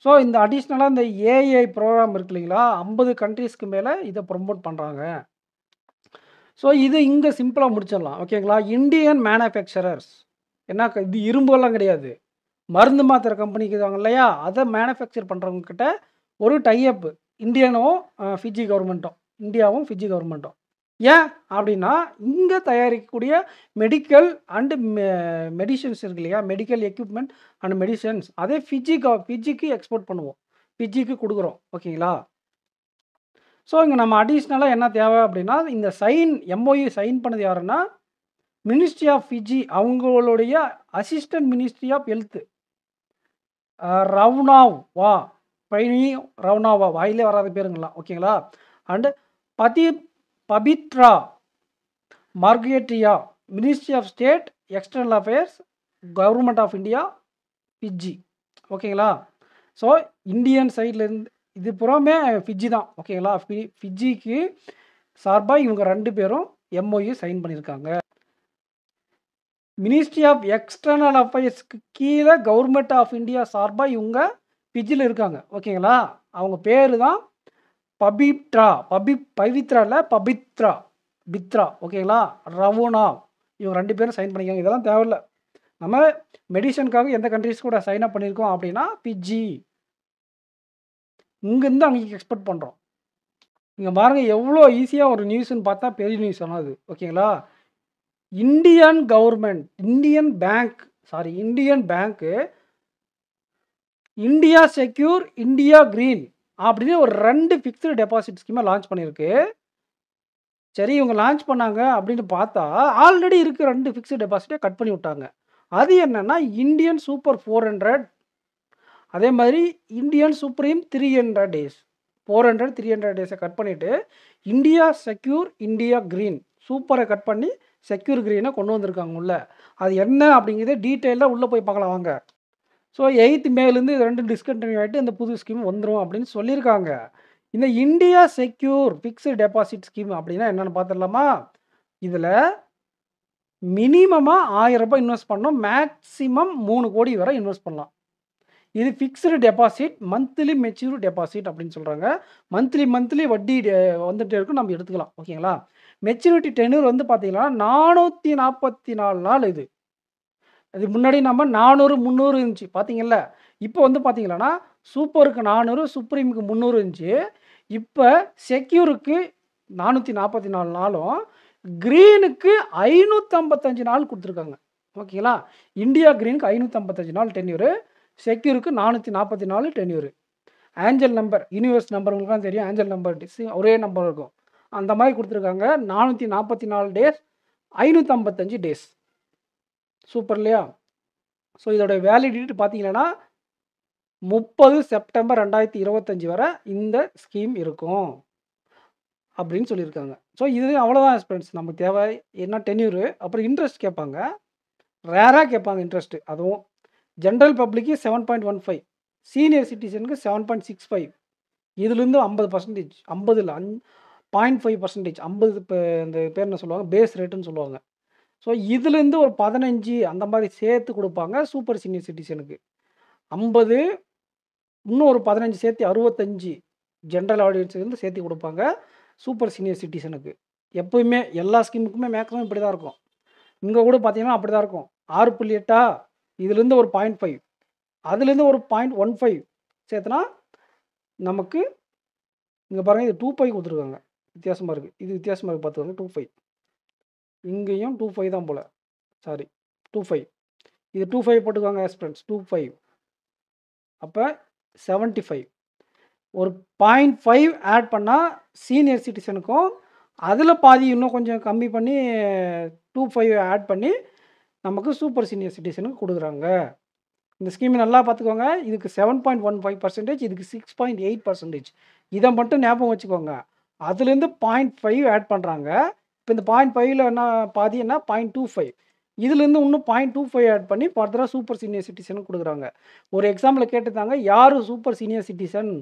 ஸோ இந்த அடிஷ்னலாக இந்த ஏஐ ப்ரோக்ராம் இருக்கு இல்லைங்களா, 50 கண்ட்ரீஸ்க்கு மேலே இதை ப்ரொமோட் பண்ணுறாங்க. ஸோ இது இங்கே சிம்பிளாக முடிச்சிடலாம். ஓகேங்களா? இந்தியன் மேனுஃபேக்சரர்ஸ் என்ன, இது இரும்புலாம் கிடையாது, மருந்து மாத்திரை கம்பெனிக்கு இருக்காங்க இல்லையா, அதை மேனுஃபேக்சர் பண்ணுறவங்கக்கிட்ட ஒரு டைஅப் இந்தியாவும் ஃபிஜி கவர்மெண்ட்டும். ஏன் அப்படின்னா இங்கே தயாரிக்கக்கூடிய மெடிக்கல் அண்டு மெடிசன்ஸ் இருக்கு இல்லையா, மெடிக்கல் எக்யூப்மெண்ட் அண்ட் மெடிசன்ஸ், அதே ஃபிஜிக்கு எக்ஸ்போர்ட் பண்ணுவோம், ஃபிஜிக்கு கொடுக்குறோம். ஓகேங்களா? ஸோ இங்கே நம்ம அடிஷ்னலாக என்ன தேவை அப்படின்னா, இந்த எம்ஓயு சைன் பண்ணது யாருன்னா மினிஸ்ட்ரி ஆஃப் ஃபிஜி, அவங்களுடைய அசிஸ்டன்ட் மினிஸ்ட்ரி ஆஃப் ஹெல்த் ரவுனாவா, வாயிலே வராத பேருங்களா. ஓகேங்களா? And Pabitra Margherita, ministry of state external affairs, government of India, Fiji. ஓகேங்களா? ஸோ இந்தியன் சைட்லேருந்து இது புறமே ஃபிஜி தான். ஓகேங்களா? ஃபிஜிக்கு சார்பாக இவங்க 2 பேரும் எம்ஓயு சைன் பண்ணியிருக்காங்க. மினிஸ்ட்ரி ஆஃப் எக்ஸ்டர்னல் அஃபேர்ஸ்க்கு கீழே கவர்மெண்ட் ஆஃப் இந்தியா சார்பாக இவங்க ஃபிஜியில் இருக்காங்க. ஓகேங்களா? அவங்க பேர் தான் பித்ரா. ஓகேங்களா? ரவுனா, இவங்க 2 பேரும் சைன் பண்ணிக்காங்க. இதெல்லாம் தேவையில்லை. நம்ம மெடிசனுக்காக எந்த கண்ட்ரிஸ் கூட சைன் அப் பண்ணியிருக்கோம் அப்படின்னா ஃபிஜி. இங்கேருந்து அங்கே எக்ஸ்போர்ட் பண்ணுறோம். இங்கே பாருங்கள் எவ்வளோ ஈஸியாக ஒரு நியூஸ்ன்னு பார்த்தா பெரிய நியூஸ் சொன்னது. ஓகேங்களா? இந்தியன் பேங்க்கு இந்தியா செக்யூர், இந்தியா கிரீன் அப்படின்னு ஒரு 2 ஃபிக்ஸ்டு டெபாசிட் ஸ்கீமை லான்ச் பண்ணியிருக்கு. சரி, இவங்க லான்ச் பண்ணாங்க அப்படின்னு பார்த்தா ஆல்ரெடி இருக்க 2 ஃபிக்ஸ்டு டெபாசிட்டை கட் பண்ணி விட்டாங்க. அது என்னென்னா இந்தியன் சூப்பர் 400, அதே மாதிரி இந்தியன் சுப்ரீம் 300 டேஸ். 400, 300 டேஸை கட் பண்ணிவிட்டு இந்தியா செக்யூர், இந்தியா கிரீன் சூப்பரை கட் பண்ணி செக்யூர் கிரீனை கொண்டு வந்திருக்காங்க உள்ள. அது என்ன அப்படிங்கிறத டீட்டெயிலாக உள்ளே போய் பார்க்கலாம் வாங்க. ஸோ 8th மேலேருந்து இது 2 டிஸ்கண்டினியூ ஆகிட்டு இந்த புது ஸ்கீம் வந்துடும் அப்படின்னு சொல்லியிருக்காங்க. இந்த India secure fixed deposit scheme அப்படின்னா என்னென்னு பார்த்துடலாமா? இதில் மினிமமாக 1000 ரூபாய் இன்வெஸ்ட் பண்ணணும், மேக்ஸிமம் 3 கோடி வரை இன்வெஸ்ட் பண்ணலாம். இது fixed deposit, monthly mature deposit அப்படின்னு சொல்கிறாங்க. மந்த்லி வட்டி வந்துகிட்டே இருக்கும், நம்ம எடுத்துக்கலாம். ஓகேங்களா? மெச்சூரிட்டி டென்யூர் வந்து பார்த்தீங்கன்னா 444 நாள். இது முன்னாடி நம்ம 400, 300 இருந்துச்சு பார்த்தீங்கல்ல. இப்போ வந்து பார்த்தீங்கன்னா சூப்பருக்கு 400, சுப்ரீமுக்கு 300 இருந்துச்சு. இப்போ செக்யூருக்கு 444 நாளும், க்ரீனுக்கு 555 நாள் கொடுத்துருக்காங்க. ஓகேங்களா? இந்தியா க்ரீனுக்கு 555 நாள் tenure, செக்யூருக்கு 444 tenure. Aanchal number universe number உங்களுக்குலாம் தெரியும். ஆஞ்சல் நம்பர் ஒரே நம்பர் இருக்கும். அந்த மாதிரி கொடுத்துருக்காங்க. 444 டேஸ், 555 டேஸ். சூப்பர் இல்லையா? ஸோ இதோட வேலிடிட்டி பார்த்தீங்கன்னா 30 செப்டம்பர் 2025 வரை இந்த ஸ்கீம் இருக்கும் அப்படின்னு சொல்லியிருக்காங்க. ஸோ இது அவ்வளோதான் ஃப்ரெண்ட்ஸ். நமக்கு தேவை என்ன டென்யூரு, அப்புறம் இன்ட்ரெஸ்ட் கேட்பாங்க. ரேராக கேட்பாங்க இன்ட்ரெஸ்ட்டு. அதுவும் ஜென்ரல் பப்ளிக்கு 7.15, சீனியர் சிட்டிசனுக்கு 7.65. இதுலேருந்து 50%, 50 இல்லை 0.5%, 50 இப்போ இந்த பேர் என்ன சொல்லுவாங்க, பேஸ் ரேட்டுன்னு சொல்லுவாங்க. ஸோ இதுலேருந்து ஒரு 15 அந்த மாதிரி சேர்த்து கொடுப்பாங்க சூப்பர் சீனியர் சிட்டிசனுக்கு. 50 இன்னும் ஒரு 15 சேர்த்து 65 ஜென்ரல் ஆடியன்ஸ்லேருந்து சேர்த்து கொடுப்பாங்க சூப்பர் சீனியர் சிட்டிசனுக்கு. எப்போயுமே எல்லா ஸ்கீமுக்குமே மேக்ஸிமம் இப்படி தான் இருக்கும். இங்கே கூட பார்த்தீங்கன்னா அப்படி தான் இருக்கும். 6.8 இதுலேருந்து ஒரு 0.5, அதுலேருந்து ஒரு 0.15 சேர்த்துனா நமக்கு இங்கே பாருங்கள், இது 2.5 கொடுத்துருக்காங்க. வித்தியாசமாக இருக்குது. இது வித்தியாசமாக இருக்குது பார்த்துக்கோங்க. 2.5 இங்கேயும் 2.5 தான் போல். சாரி 2.5. இது 2.5 போட்டுக்கோங்க ஃப்ரெண்ட்ஸ். 2.5 அப்போ 75. ஒரு 0.5 ஆட் பண்ணால் சீனியர் சிட்டிசனுக்கும், அதில் பாதி இன்னும் கொஞ்சம் கம்மி பண்ணி 2.5 ஆட் பண்ணி நமக்கு சூப்பர் சீனியர் சிட்டிசனுக்கு கொடுக்குறாங்க. இந்த ஸ்கீம் நல்லா பார்த்துக்கோங்க. இதுக்கு 7.15%, இதுக்கு 6.8%. இதை மட்டும் ஞாபகம் வச்சுக்கோங்க. அதுலேருந்து 0.5 ஆட் பண்ணுறாங்க. இப்போ இந்த 0.5ல் என்ன பாதி என்ன 0.25. இதுலேருந்து இன்னும் 0.25 ஆட் பண்ணி ஃபர்தராக சூப்பர் சீனியர் சிட்டிசனுக்கு கொடுக்குறாங்க. ஒரு எக்ஸாம்பிள் கேட்டுருந்தாங்க, யார் சூப்பர் சீனியர் சிட்டிசன்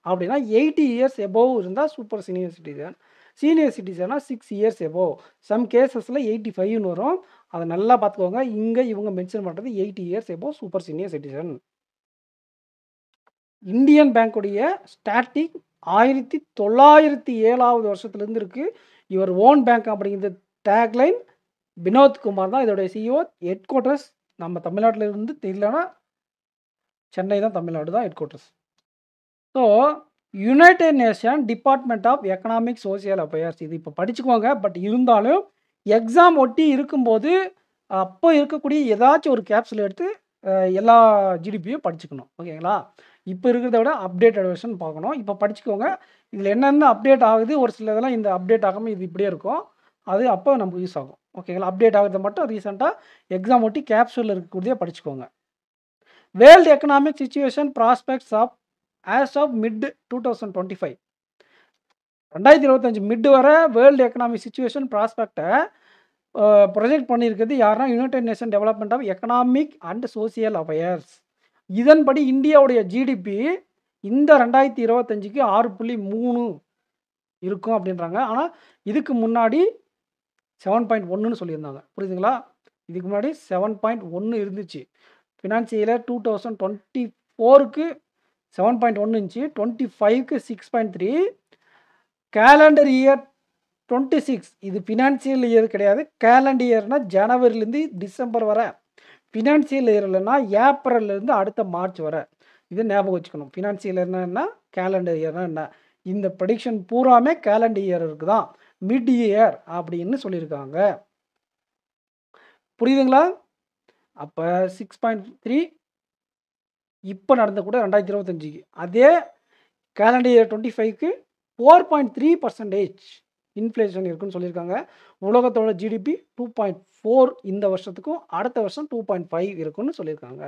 அப்படின்னா 80 இயர்ஸ் எபோவ் இருந்தால் சூப்பர் சீனியர் சிட்டிசன். சீனியர் சிட்டிசனா 6 இயர்ஸ் எபோவ். சம் கேசஸில் 85ன்னு வரும். அதை நல்லா பார்த்துக்கோங்க. இங்கே இவங்க மென்ஷன் பண்ணுறது 80 years above super senior citizen. Indian பேங்க்குடைய ஸ்டாட்டிக் 1907 வருஷத்துலேருந்து இருக்குது. இவர் ஓன் பேங்க் அப்படிங்கிறது டேக்லைன். வினோத் குமார் தான் இதோடைய சிஇஓ. ஹெட் குவார்ட்டர்ஸ் நம்ம தமிழ்நாட்டில் இருந்து தெரியலனா சென்னை தான், தமிழ்நாடு தான் headquarters. So United Nation department of economic social affairs. இது இப்போ படிச்சுக்கோங்க. பட் இருந்தாலும் எக்ஸாம் ஒட்டி இருக்கும்போது அப்போ இருக்கக்கூடிய ஏதாச்சும் ஒரு கேப்சூல் எடுத்து எல்லா ஜிடிபியும் படிச்சுக்கணும். ஓகேங்களா? இப்போ இருக்கிறத விட அப்டேட்டட் வெர்ஷன் பார்க்கணும். இப்போ படிச்சுக்கோங்க. இதில் என்னென்ன அப்டேட் ஆகுது, ஒரு சில இதெல்லாம் இந்த அப்டேட் ஆகாமல் இது இப்படியே இருக்கும். அது அப்போ நமக்கு யூஸ் ஆகும். ஓகேங்களா? அப்டேட் ஆகிறத மட்டும் ரீசெண்டாக எக்ஸாம் ஒட்டி கேப்சூலில் இருக்கக்கூடியதே படிச்சுக்கோங்க. World economic situation prospects of as of mid 2025. 2025 mid வர வேர்ல்டு எக்கனாமிக் சிச்சுவேஷன் ப்ராஸ்பெக்டை ப்ரொஜெக்ட் பண்ணியிருக்கிறது யாருன்னா United Nation development of economic and social affairs. இதன்படி இந்தியாவுடைய ஜிடிபி இந்த 2025க்கு 6.3 இருக்கும் அப்படின்றாங்க. ஆனால் இதுக்கு முன்னாடி 7.1ன்னு சொல்லியிருந்தாங்க. புரியுதுங்களா? இதுக்கு முன்னாடி 7.1 இருந்துச்சு. ஃபினான்சியல் 2024க்கு 7.1 இருந்துச்சு. 25க்கு 6.3. கேலண்டர் இயர் 26 இது ஃபினான்சியல் இயர் கிடையாது. கேலண்டர் இயர்னால் ஜனவரிலேருந்து டிசம்பர் வரை. ஃபினான்சியல் இயர் இல்லைன்னா ஏப்ரல்லேருந்து அடுத்த மார்ச் வரை. இது ஞாபகம் வச்சுக்கணும். ஃபினான்சியல் இயர்னா என்ன, கேலண்டர் இயர்னா என்ன. இந்த ப்ரெடிக்ஷன் பூராமே கேலண்டர் இயருக்கு தான். மிட் இயர் அப்படின்னு சொல்லியிருக்காங்க. புரியுதுங்களா? அப்போ 6.3 இப்போ நடந்த கூட 2025க்கு. அதே கேலண்டர் இயர் 25க்கு 4.3% இன்ஃப்ளேஷன் இருக்குன்னு சொல்லியிருக்காங்க. உலகத்தோட ஜிடிபி 2.4 இந்த வருஷத்துக்கும் அடுத்த வருஷம் 2.5 இருக்குன்னு சொல்லியிருக்காங்க.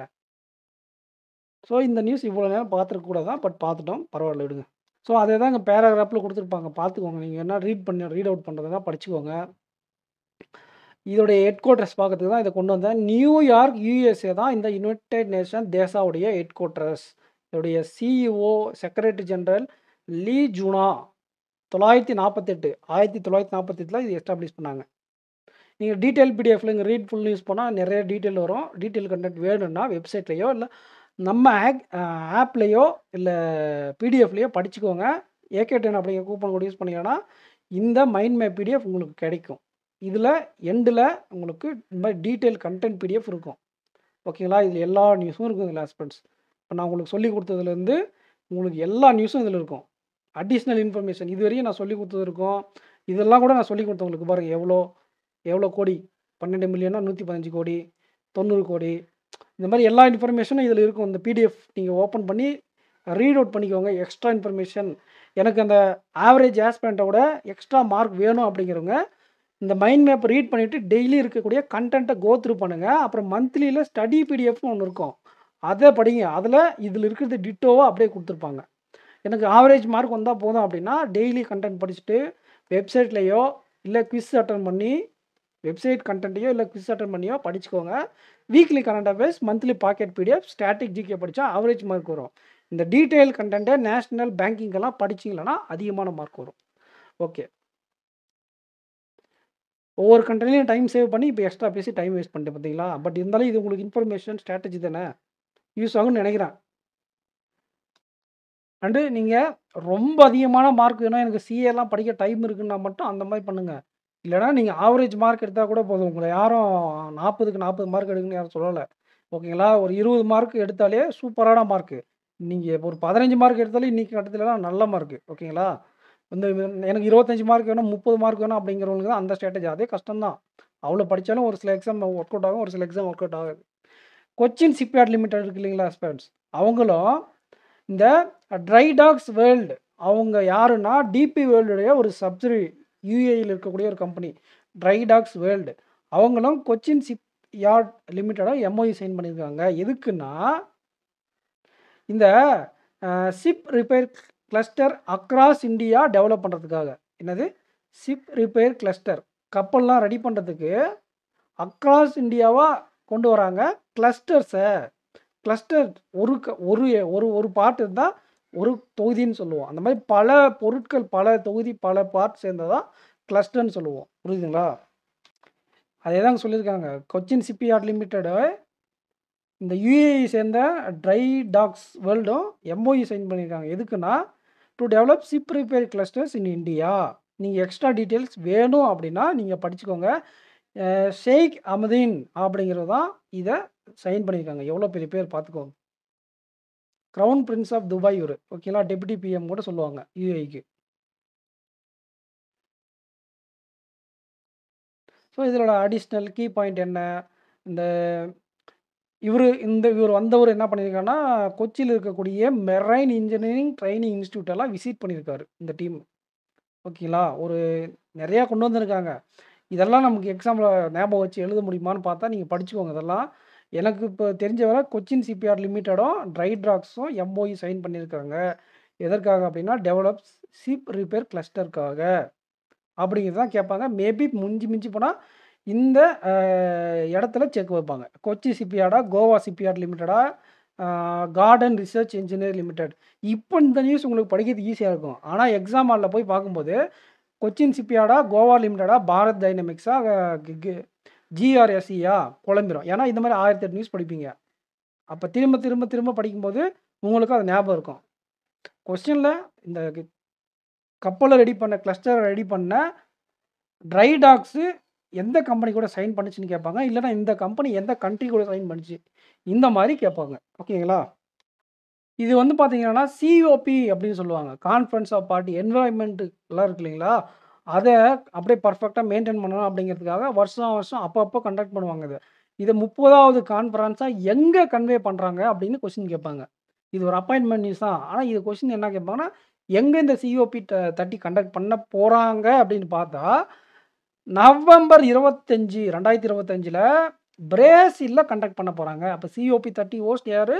ஸோ இந்த நியூஸ் இவ்வளோ நேரம் பார்த்துருக்க கூட தான். பட் பார்த்துட்டோம், பரவாயில்ல விடுங்க. ஸோ அதே தான் இங்கே பேராகிராஃபில் கொடுத்துருப்பாங்க, பார்த்துக்கோங்க. நீங்கள் என்ன ரீட் அவுட் பண்ணுறதுனா படிச்சுக்கோங்க. இதோடைய ஹெட் குவார்ட்டர்ஸ் பார்க்கறதுக்கு தான் இதை கொண்டு வந்தேன். நியூயார்க் யூஎஸ்ஏ தான் இந்த யுனைடெட் நேஷன் தேசாவுடைய ஹெட் குவார்ட்டர்ஸ். இதோடைய சிஇஓ செக்ரட்டரி ஜெனரல் லீ ஜூனா 1948 இது எஸ்டாப்ளிஷ் பண்ணாங்க. நீங்கள் டீட்டெயில் பிடிஎஃப்ல இங்கே ரீட் ஃபுல் நியூஸ் போனால் நிறைய டீட்டெயில் வரும். டீட்டெயில் கண்டென்ட் வேணும்னா வெப்சைட்லேயோ இல்லை நம்ம ஆப்லேயோ இல்லை பிடிஎஃப்லேயோ படிச்சுக்கோங்க. ஏகே10 அப்படிங்கிற கூப்பன் கோட் யூஸ் பண்ணிங்கன்னா இந்த மைண்ட் மேப் பிடிஎஃப் உங்களுக்கு கிடைக்கும். இதில் எண்டில் உங்களுக்கு இந்த மாதிரி டீட்டெயில் கண்டென்ட் பிடிஎஃப் இருக்கும். ஓகேங்களா? இதில் எல்லா நியூஸும் இருக்கும். இதில் ஆஸ்பெக்ட்ஸ் இப்போ நான் உங்களுக்கு சொல்லி கொடுத்ததுலேருந்து உங்களுக்கு எல்லா நியூஸும் இதில் இருக்கும். அடிஷ்னல் இன்ஃபர்மேஷன் இது வரையும் நான் சொல்லி கொடுத்தது இருக்கும். இதெல்லாம் கூட நான் சொல்லி கொடுத்தவங்களுக்கு பாருங்கள் எவ்வளோ கோடி, 12 மில்லியனா 115 கோடி, 90 கோடி, இந்த மாதிரி எல்லா இன்ஃபர்மேஷனும் இதில் இருக்கும். இந்த பிடிஎஃப் நீங்கள் ஓப்பன் பண்ணி ரீட் அவுட் பண்ணிக்கோங்க. எக்ஸ்ட்ரா இன்ஃபர்மேஷன் எனக்கு அந்த ஆவரேஜ் ஆஸ்பிரண்ட்டோட எக்ஸ்ட்ரா மார்க் வேணும் அப்படிங்கிறவங்க இந்த மைண்ட் மேப் ரீட் பண்ணிவிட்டு டெய்லி இருக்கக்கூடிய கண்டென்ட்டை கோ த்ரூ பண்ணுங்கள். அப்புறம் மந்த்லியில் ஸ்டடி பிடிஎஃப்னு ஒன்று இருக்கும், அதை படிங்க. அதில் இதில் இருக்கிறது டிட்டோவாக அப்படியே கொடுத்துருப்பாங்க. எனக்கு ஆவரேஜ் மார்க் வந்தால் போதும் அப்படின்னா டெய்லி கண்டென்ட் படிச்சுட்டு வெப்சைட்லேயோ இல்லை குவிஸ் அட்டன் பண்ணி வெப்சைட் கண்டென்ட்டையோ இல்லை குவிஸ் அட்டன் பண்ணியோ படிச்சுக்கோங்க. Weekly current affairs, monthly pocket PDF, static GK படித்தா ஆவரேஜ் மார்க் வரும். இந்த டீட்டெயில் கண்டென்ட்டை நேஷ்னல் பேங்கிங்கெல்லாம் படிச்சிங்களன்னா அதிகமான மார்க் வரும். ஓகே, ஒவ்வொரு கண்ட்ரிலையும் டைம் சேவ் பண்ணி இப்போ எக்ஸ்ட்ரா பேசி டைம் வேஸ்ட் பண்ணிட்டு பார்த்தீங்களா. பட் இருந்தாலும் இது உங்களுக்கு இன்ஃபர்மேஷன் ஸ்ட்ராட்டஜி தானே, யூஸ் ஆகும்னு நினைக்கிறேன். அண்டு நீங்கள் ரொம்ப அதிகமான மார்க் வேணும், எனக்கு சிஏலாம் படிக்க டைம் இருக்குன்னா மட்டும் அந்த மாதிரி பண்ணுங்கள். இல்லைனா நீங்கள் ஆவரேஜ் மார்க் எடுத்தால் கூட போதும். உங்களை யாரும் 40க்கு 40 மார்க் எடுக்குன்னு யாரும் சொல்லலை. ஓகேங்களா, ஒரு 20 மார்க் எடுத்தாலே சூப்பரான மார்க்கு. நீங்கள் ஒரு 15 மார்க் எடுத்தாலே இன்றைக்கி கட்டத்துலலாம் நல்ல மார்க்கு. ஓகேங்களா, வந்து எனக்கு 25 மார்க் வேணும், 30 மார்க் வேணும் அப்படிங்கிறவங்களுக்கு தான் அந்த ஸ்ட்ராட்டஜி. அதே கஷ்டம்தான், அவ்வளோ படித்தாலும் ஒரு சில எக்ஸாம் ஒர்க் அவுட் ஆகும், ஒரு சில எக்ஸாம் ஒர்க் அவுட் ஆகாது. கொச்சின் ஷிப்யார்ட் லிமிடெட் இருக்கு இல்லைங்களா ஸ்பேர்ட்ஸ், அவங்களும் இந்த ட்ரை டாக்ஸ் வேர்ல்டு அவங்க யாருன்னா டிபி வேர்ல்டுடைய ஒரு சப்சிடரி, யூஏயில் இருக்கக்கூடிய ஒரு கம்பெனி ட்ரை டாக்ஸ் வேர்ல்டு. அவங்களும் கொச்சின் ஷிப் யார்ட் லிமிட்டடாக எம்ஓயு சைன் பண்ணியிருக்காங்க. எதுக்குன்னா இந்த ship repair cluster across India develop பண்ணுறதுக்காக. என்னது ஷிப் ரிப்பேர் கிளஸ்டர், கப்பல்லாம் ரெடி பண்ணுறதுக்கு அக்ராஸ் இந்தியாவாக கொண்டு வராங்க கிளஸ்டர்ஸை. கிளஸ்டர் ஒரு ஒரு ஒரு ஒரு பார்ட் இருந்தால் ஒரு தொகுதின்னு சொல்லுவோம். அந்த மாதிரி பல பொருட்கள், பல தொகுதி, பல பார்ட் சேர்ந்ததான் கிளஸ்டர்னு சொல்லுவோம். புரியுதுங்களா, அதே தாங்க சொல்லியிருக்காங்க. கொச்சின் ஷிப்யார்ட் லிமிட்டடு இந்த யூஏஇ சேர்ந்த ட்ரை டாக்ஸ் வேர்ல்டும் எம்ஓஇ சைன் பண்ணியிருக்காங்க. எதுக்குன்னா to develop ship repair clusters in India. நீங்கள் எக்ஸ்ட்ரா டீட்டெயில்ஸ் வேணும் அப்படின்னா நீங்கள் படிச்சுக்கோங்க. ஷேக் அமதீன் அப்படிங்கிறது தான் இதை சைன் பண்ணியிருக்காங்க. எவ்வளோ பெரிய பேர் பார்த்துக்கோங்க. க்ரௌன் பிரின்ஸ் ஆஃப் துபாய் இவர். ஓகேங்களா, டெபுட்டி பிஎம் கூட சொல்லுவாங்க யூஏஇக்கு. ஸோ இதோட அடிஷ்னல் கீ பாயிண்ட் என்ன, இந்த இவர் வந்தவர் என்ன பண்ணியிருக்காருன்னா கொச்சியில் இருக்கக்கூடிய மெரைன் இன்ஜினியரிங் ட்ரைனிங் இன்ஸ்டியூட் எல்லாம் விசிட் பண்ணியிருக்காரு இந்த டீம். ஓகேங்களா, ஒரு நிறையா கொண்டு வந்திருக்காங்க. இதெல்லாம் நமக்கு எக்ஸாமில் ஞாபகம் வச்சு எழுத முடியுமான்னு பார்த்தா நீங்கள் படிச்சுக்கோங்க. இதெல்லாம் எனக்கு இப்போ தெரிஞ்ச வரை கொச்சின் ஷிப்யார்ட் லிமிட்டடும் ட்ரை டாக்ஸும் எம்ஓஇ சைன் பண்ணியிருக்காங்க. எதற்காக அப்படின்னா டெவலப் ஷிப் ரிப்பேர் கிளஸ்டருக்காக அப்படிங்கிறது தான் கேட்பாங்க. மேபி மிஞ்சி போனால் இந்த இடத்துல செக் வைப்பாங்க. கொச்சி ஷிப்யார்டா, கோவா ஷிப்யார்ட் லிமிட்டடா, கார்டன் ரிசர்ச் இன்ஜினியர் லிமிடெட். இப்போ இந்த நியூஸ் உங்களுக்கு படிக்கிறது ஈஸியாக இருக்கும். ஆனால் எக்ஸாம் ஹாலில் போய் பார்க்கும்போது கொச்சின் ஷிப்யார்டா, கோவா லிமிட்டடா, பாரத் டைனமிக்ஸா, ஜிஆர்எஸ்சியா குழம்பிடும். ஏன்னா இந்த மாதிரி 1008 நியூஸ் படிப்பீங்க. அப்போ திரும்ப திரும்ப திரும்ப படிக்கும்போது உங்களுக்கு அது ஞாபகம் இருக்கும். கொஸ்டினில் இந்த கப்பலை ரெடி பண்ண, கிளஸ்டரை ரெடி பண்ண ட்ரை டாக்ஸு எந்த கம்பெனி கூட சைன் பண்ணிச்சுன்னு கேட்பாங்க. இல்லைனா இந்த கம்பெனி எந்த கண்ட்ரி கூட சைன் பண்ணிச்சு, இந்த மாதிரி கேட்பாங்க. ஓகேங்களா, இது வந்து பார்த்தீங்கன்னா சிஓபி அப்படின்னு சொல்லுவாங்க, கான்ஃபரன்ஸ் ஆஃப் பார்ட்டி. என்வரான்மெண்ட்டு எல்லாம் இருக்கு இல்லைங்களா, அதை அப்படியே பர்ஃபெக்டாக மெயின்டைன் பண்ணணும் அப்படிங்கிறதுக்காக வருஷம் அப்பப்போ கண்டக்ட் பண்ணுவாங்க. இதை 30வது கான்ஃபரன்ஸாக எங்கே கன்வே பண்ணுறாங்க அப்படின்னு கொஸ்டின் கேட்பாங்க. இது ஒரு அப்பாயின்மெண்ட் நியூஸ் தான். ஆனால் இது கொஸ்டின் என்ன கேட்பாங்கன்னா எங்கே இந்த சிஓபி 30 கண்டக்ட் பண்ண போகிறாங்க அப்படின்னு பார்த்தா நவம்பர் 25, 2025 பிரேசிலில் கண்டக்ட் பண்ண போகிறாங்க. அப்போ சிஓபி 30 ஹோஸ்ட் யார்?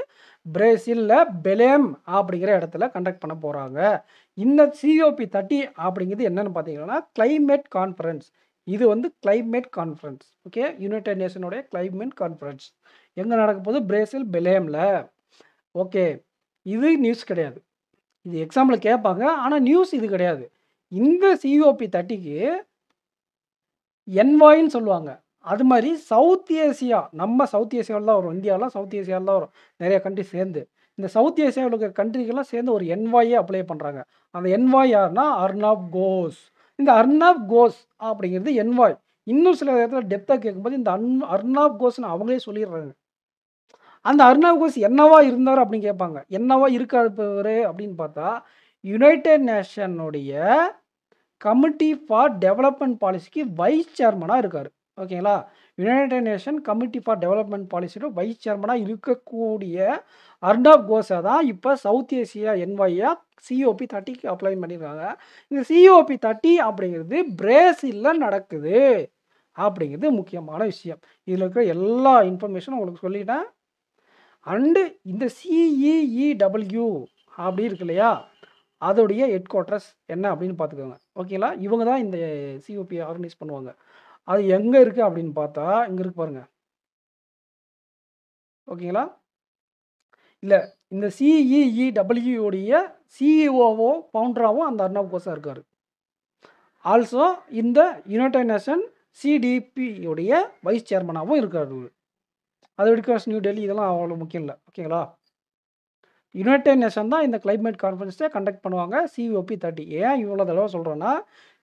பிரேசிலில் பெலேம் அப்படிங்கிற இடத்துல கண்டக்ட் பண்ண போகிறாங்க. இந்த சிஓபி 30 அப்படிங்கிறது என்னென்னு பார்த்தீங்கன்னா கிளைமேட் கான்ஃபரன்ஸ். இது வந்து கிளைமேட் கான்ஃபரன்ஸ். ஓகே, யுனைடெட் நேஷனுடைய கிளைமேட் கான்ஃபரன்ஸ் எங்கே நடக்க போகுது? பிரேசில் பெலேமில். ஓகே, இது நியூஸ் கிடையாது, இது எக்ஸாம்பிள் கேட்பாங்க. ஆனால் நியூஸ் இது கிடையாது. இந்த சிஓபி 30க்கு என்வாயின்னு சொல்லுவாங்க. அது மாதிரி சவுத் ஏசியா, நம்ம சவுத் ஏசியாவில் தான் வரும், இந்தியாவெலாம் சவுத் ஏசியாவில் தான் வரும், நிறைய கண்ட்ரி சேர்ந்து. இந்த சவுத் ஏசியாவில் இருக்கிற கண்ட்ரிக்கெல்லாம் சேர்ந்து ஒரு என்வாயை அப்ளை பண்ணுறாங்க. அந்த என்வாய் யாருன்னா அர்னாப் கோஸ். இந்த அர்னாப் கோஸ் அப்படிங்கிறது என்வாய். இன்னும் சில இடத்துல டெப்த்தாக கேட்கும்போது இந்த அர்னாப் கோஸ்ன்னு அவங்களே சொல்லிடுறாங்க. அந்த அர்னாப் கோஸ் என்னவா இருந்தார் அப்படின்னு கேட்பாங்க. என்னவா இருக்காரு அப்படின்னு பார்த்தா யுனைடெட் நேஷனுடைய கமிட்டி ஃபார் டெவலப்மெண்ட் பாலிசிக்கு வைஸ் சேர்மனாக இருக்கார். ஓகேங்களா, United Nation committee for development பாலிசியோட வைஸ் சேர்மனாக இருக்கக்கூடிய அர்னாப் கோஸை தான் இப்போ சவுத் ஏசியா என்வாயா சிஓபி 30க்கு அப்ளை பண்ணியிருக்காங்க. இந்த சிஓபி 30 அப்படிங்கிறது பிரேசிலில் நடக்குது அப்படிங்கிறது முக்கியமான விஷயம். இதில் இருக்கிற எல்லா இன்ஃபர்மேஷனும் உங்களுக்கு சொல்லிட்டேன். அண்டு இந்த சிஇஇடபிள்யூ அப்படி இருக்கு இல்லையா, அதோடைய ஹெட் குவார்ட்டர்ஸ் என்ன அப்படின்னு பார்த்துக்கோங்க. ஓகேங்களா, இவங்க தான் இந்த சிஓபி ஆர்கனைஸ் பண்ணுவாங்க. அது எங்கே இருக்குது அப்படின்னு பார்த்தா இங்கே இருக்கு பாருங்கள். ஓகேங்களா, இல்லை இந்த சிஇஇடபிள்யூடைய சிஇஓவோ ஃபவுண்டராகவும் அந்த அர்னாப் கோஸா இருக்கார். ஆல்சோ இந்த யுனைடெட் நேஷன் சிடிபியோடைய வைஸ் சேர்மனாகவும் இருக்கார். அது பிகாஸ் நியூ டெல்லி இதெல்லாம் அவ்வளோ முக்கியம் இல்லை. ஓகேங்களா, யுனைடெட் நேஷன் தான் இந்த கிளைமேட் கான்ஃபரன்ஸை கண்டக்ட் பண்ணுவாங்க சிஓபி 30. ஏன் இவ்வளோ தடவை சொல்கிறேன்னா,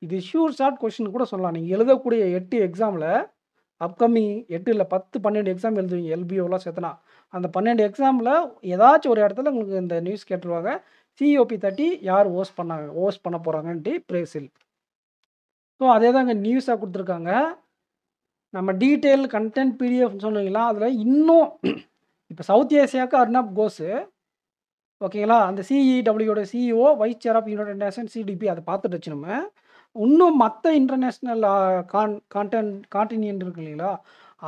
இது ஷூர் ஷார்ட் கொஷின் கூட சொல்லலாம். நீங்கள் எழுதக்கூடிய 8 எக்ஸாமில் அப்கமிங் 8 இல்லை 10 12 எக்ஸாம் எழுதுவீங்க எல்பிஓலாம் சேர்த்துனா. அந்த 12 எக்ஸாமில் ஏதாச்சும் ஒரு இடத்துல உங்களுக்கு இந்த நியூஸ் கேட்டுருவாங்க, சிஓபி 30 யார் ஹோஸ்ட் பண்ண போகிறாங்கன்ட்டு பிரேசில். ஸோ அதே தான் இங்கே நியூஸாக கொடுத்துருக்காங்க. நம்ம டீட்டெயில் கண்டென்ட் பிடிஎஃப் சொன்னீங்களா, அதில் இன்னும் இப்போ சவுத் ஏசியாவுக்கு அர்னாப் கோஸு. ஓகேங்களா, அந்த சிஇடபிள்யூட CEO vice chair of United Nation CDP அதை பார்த்துட்டு வச்சு நம்ம இன்னும் மற்ற இன்டர்நேஷ்னல் கான்டினென்ட் இருக்கு இல்லைங்களா,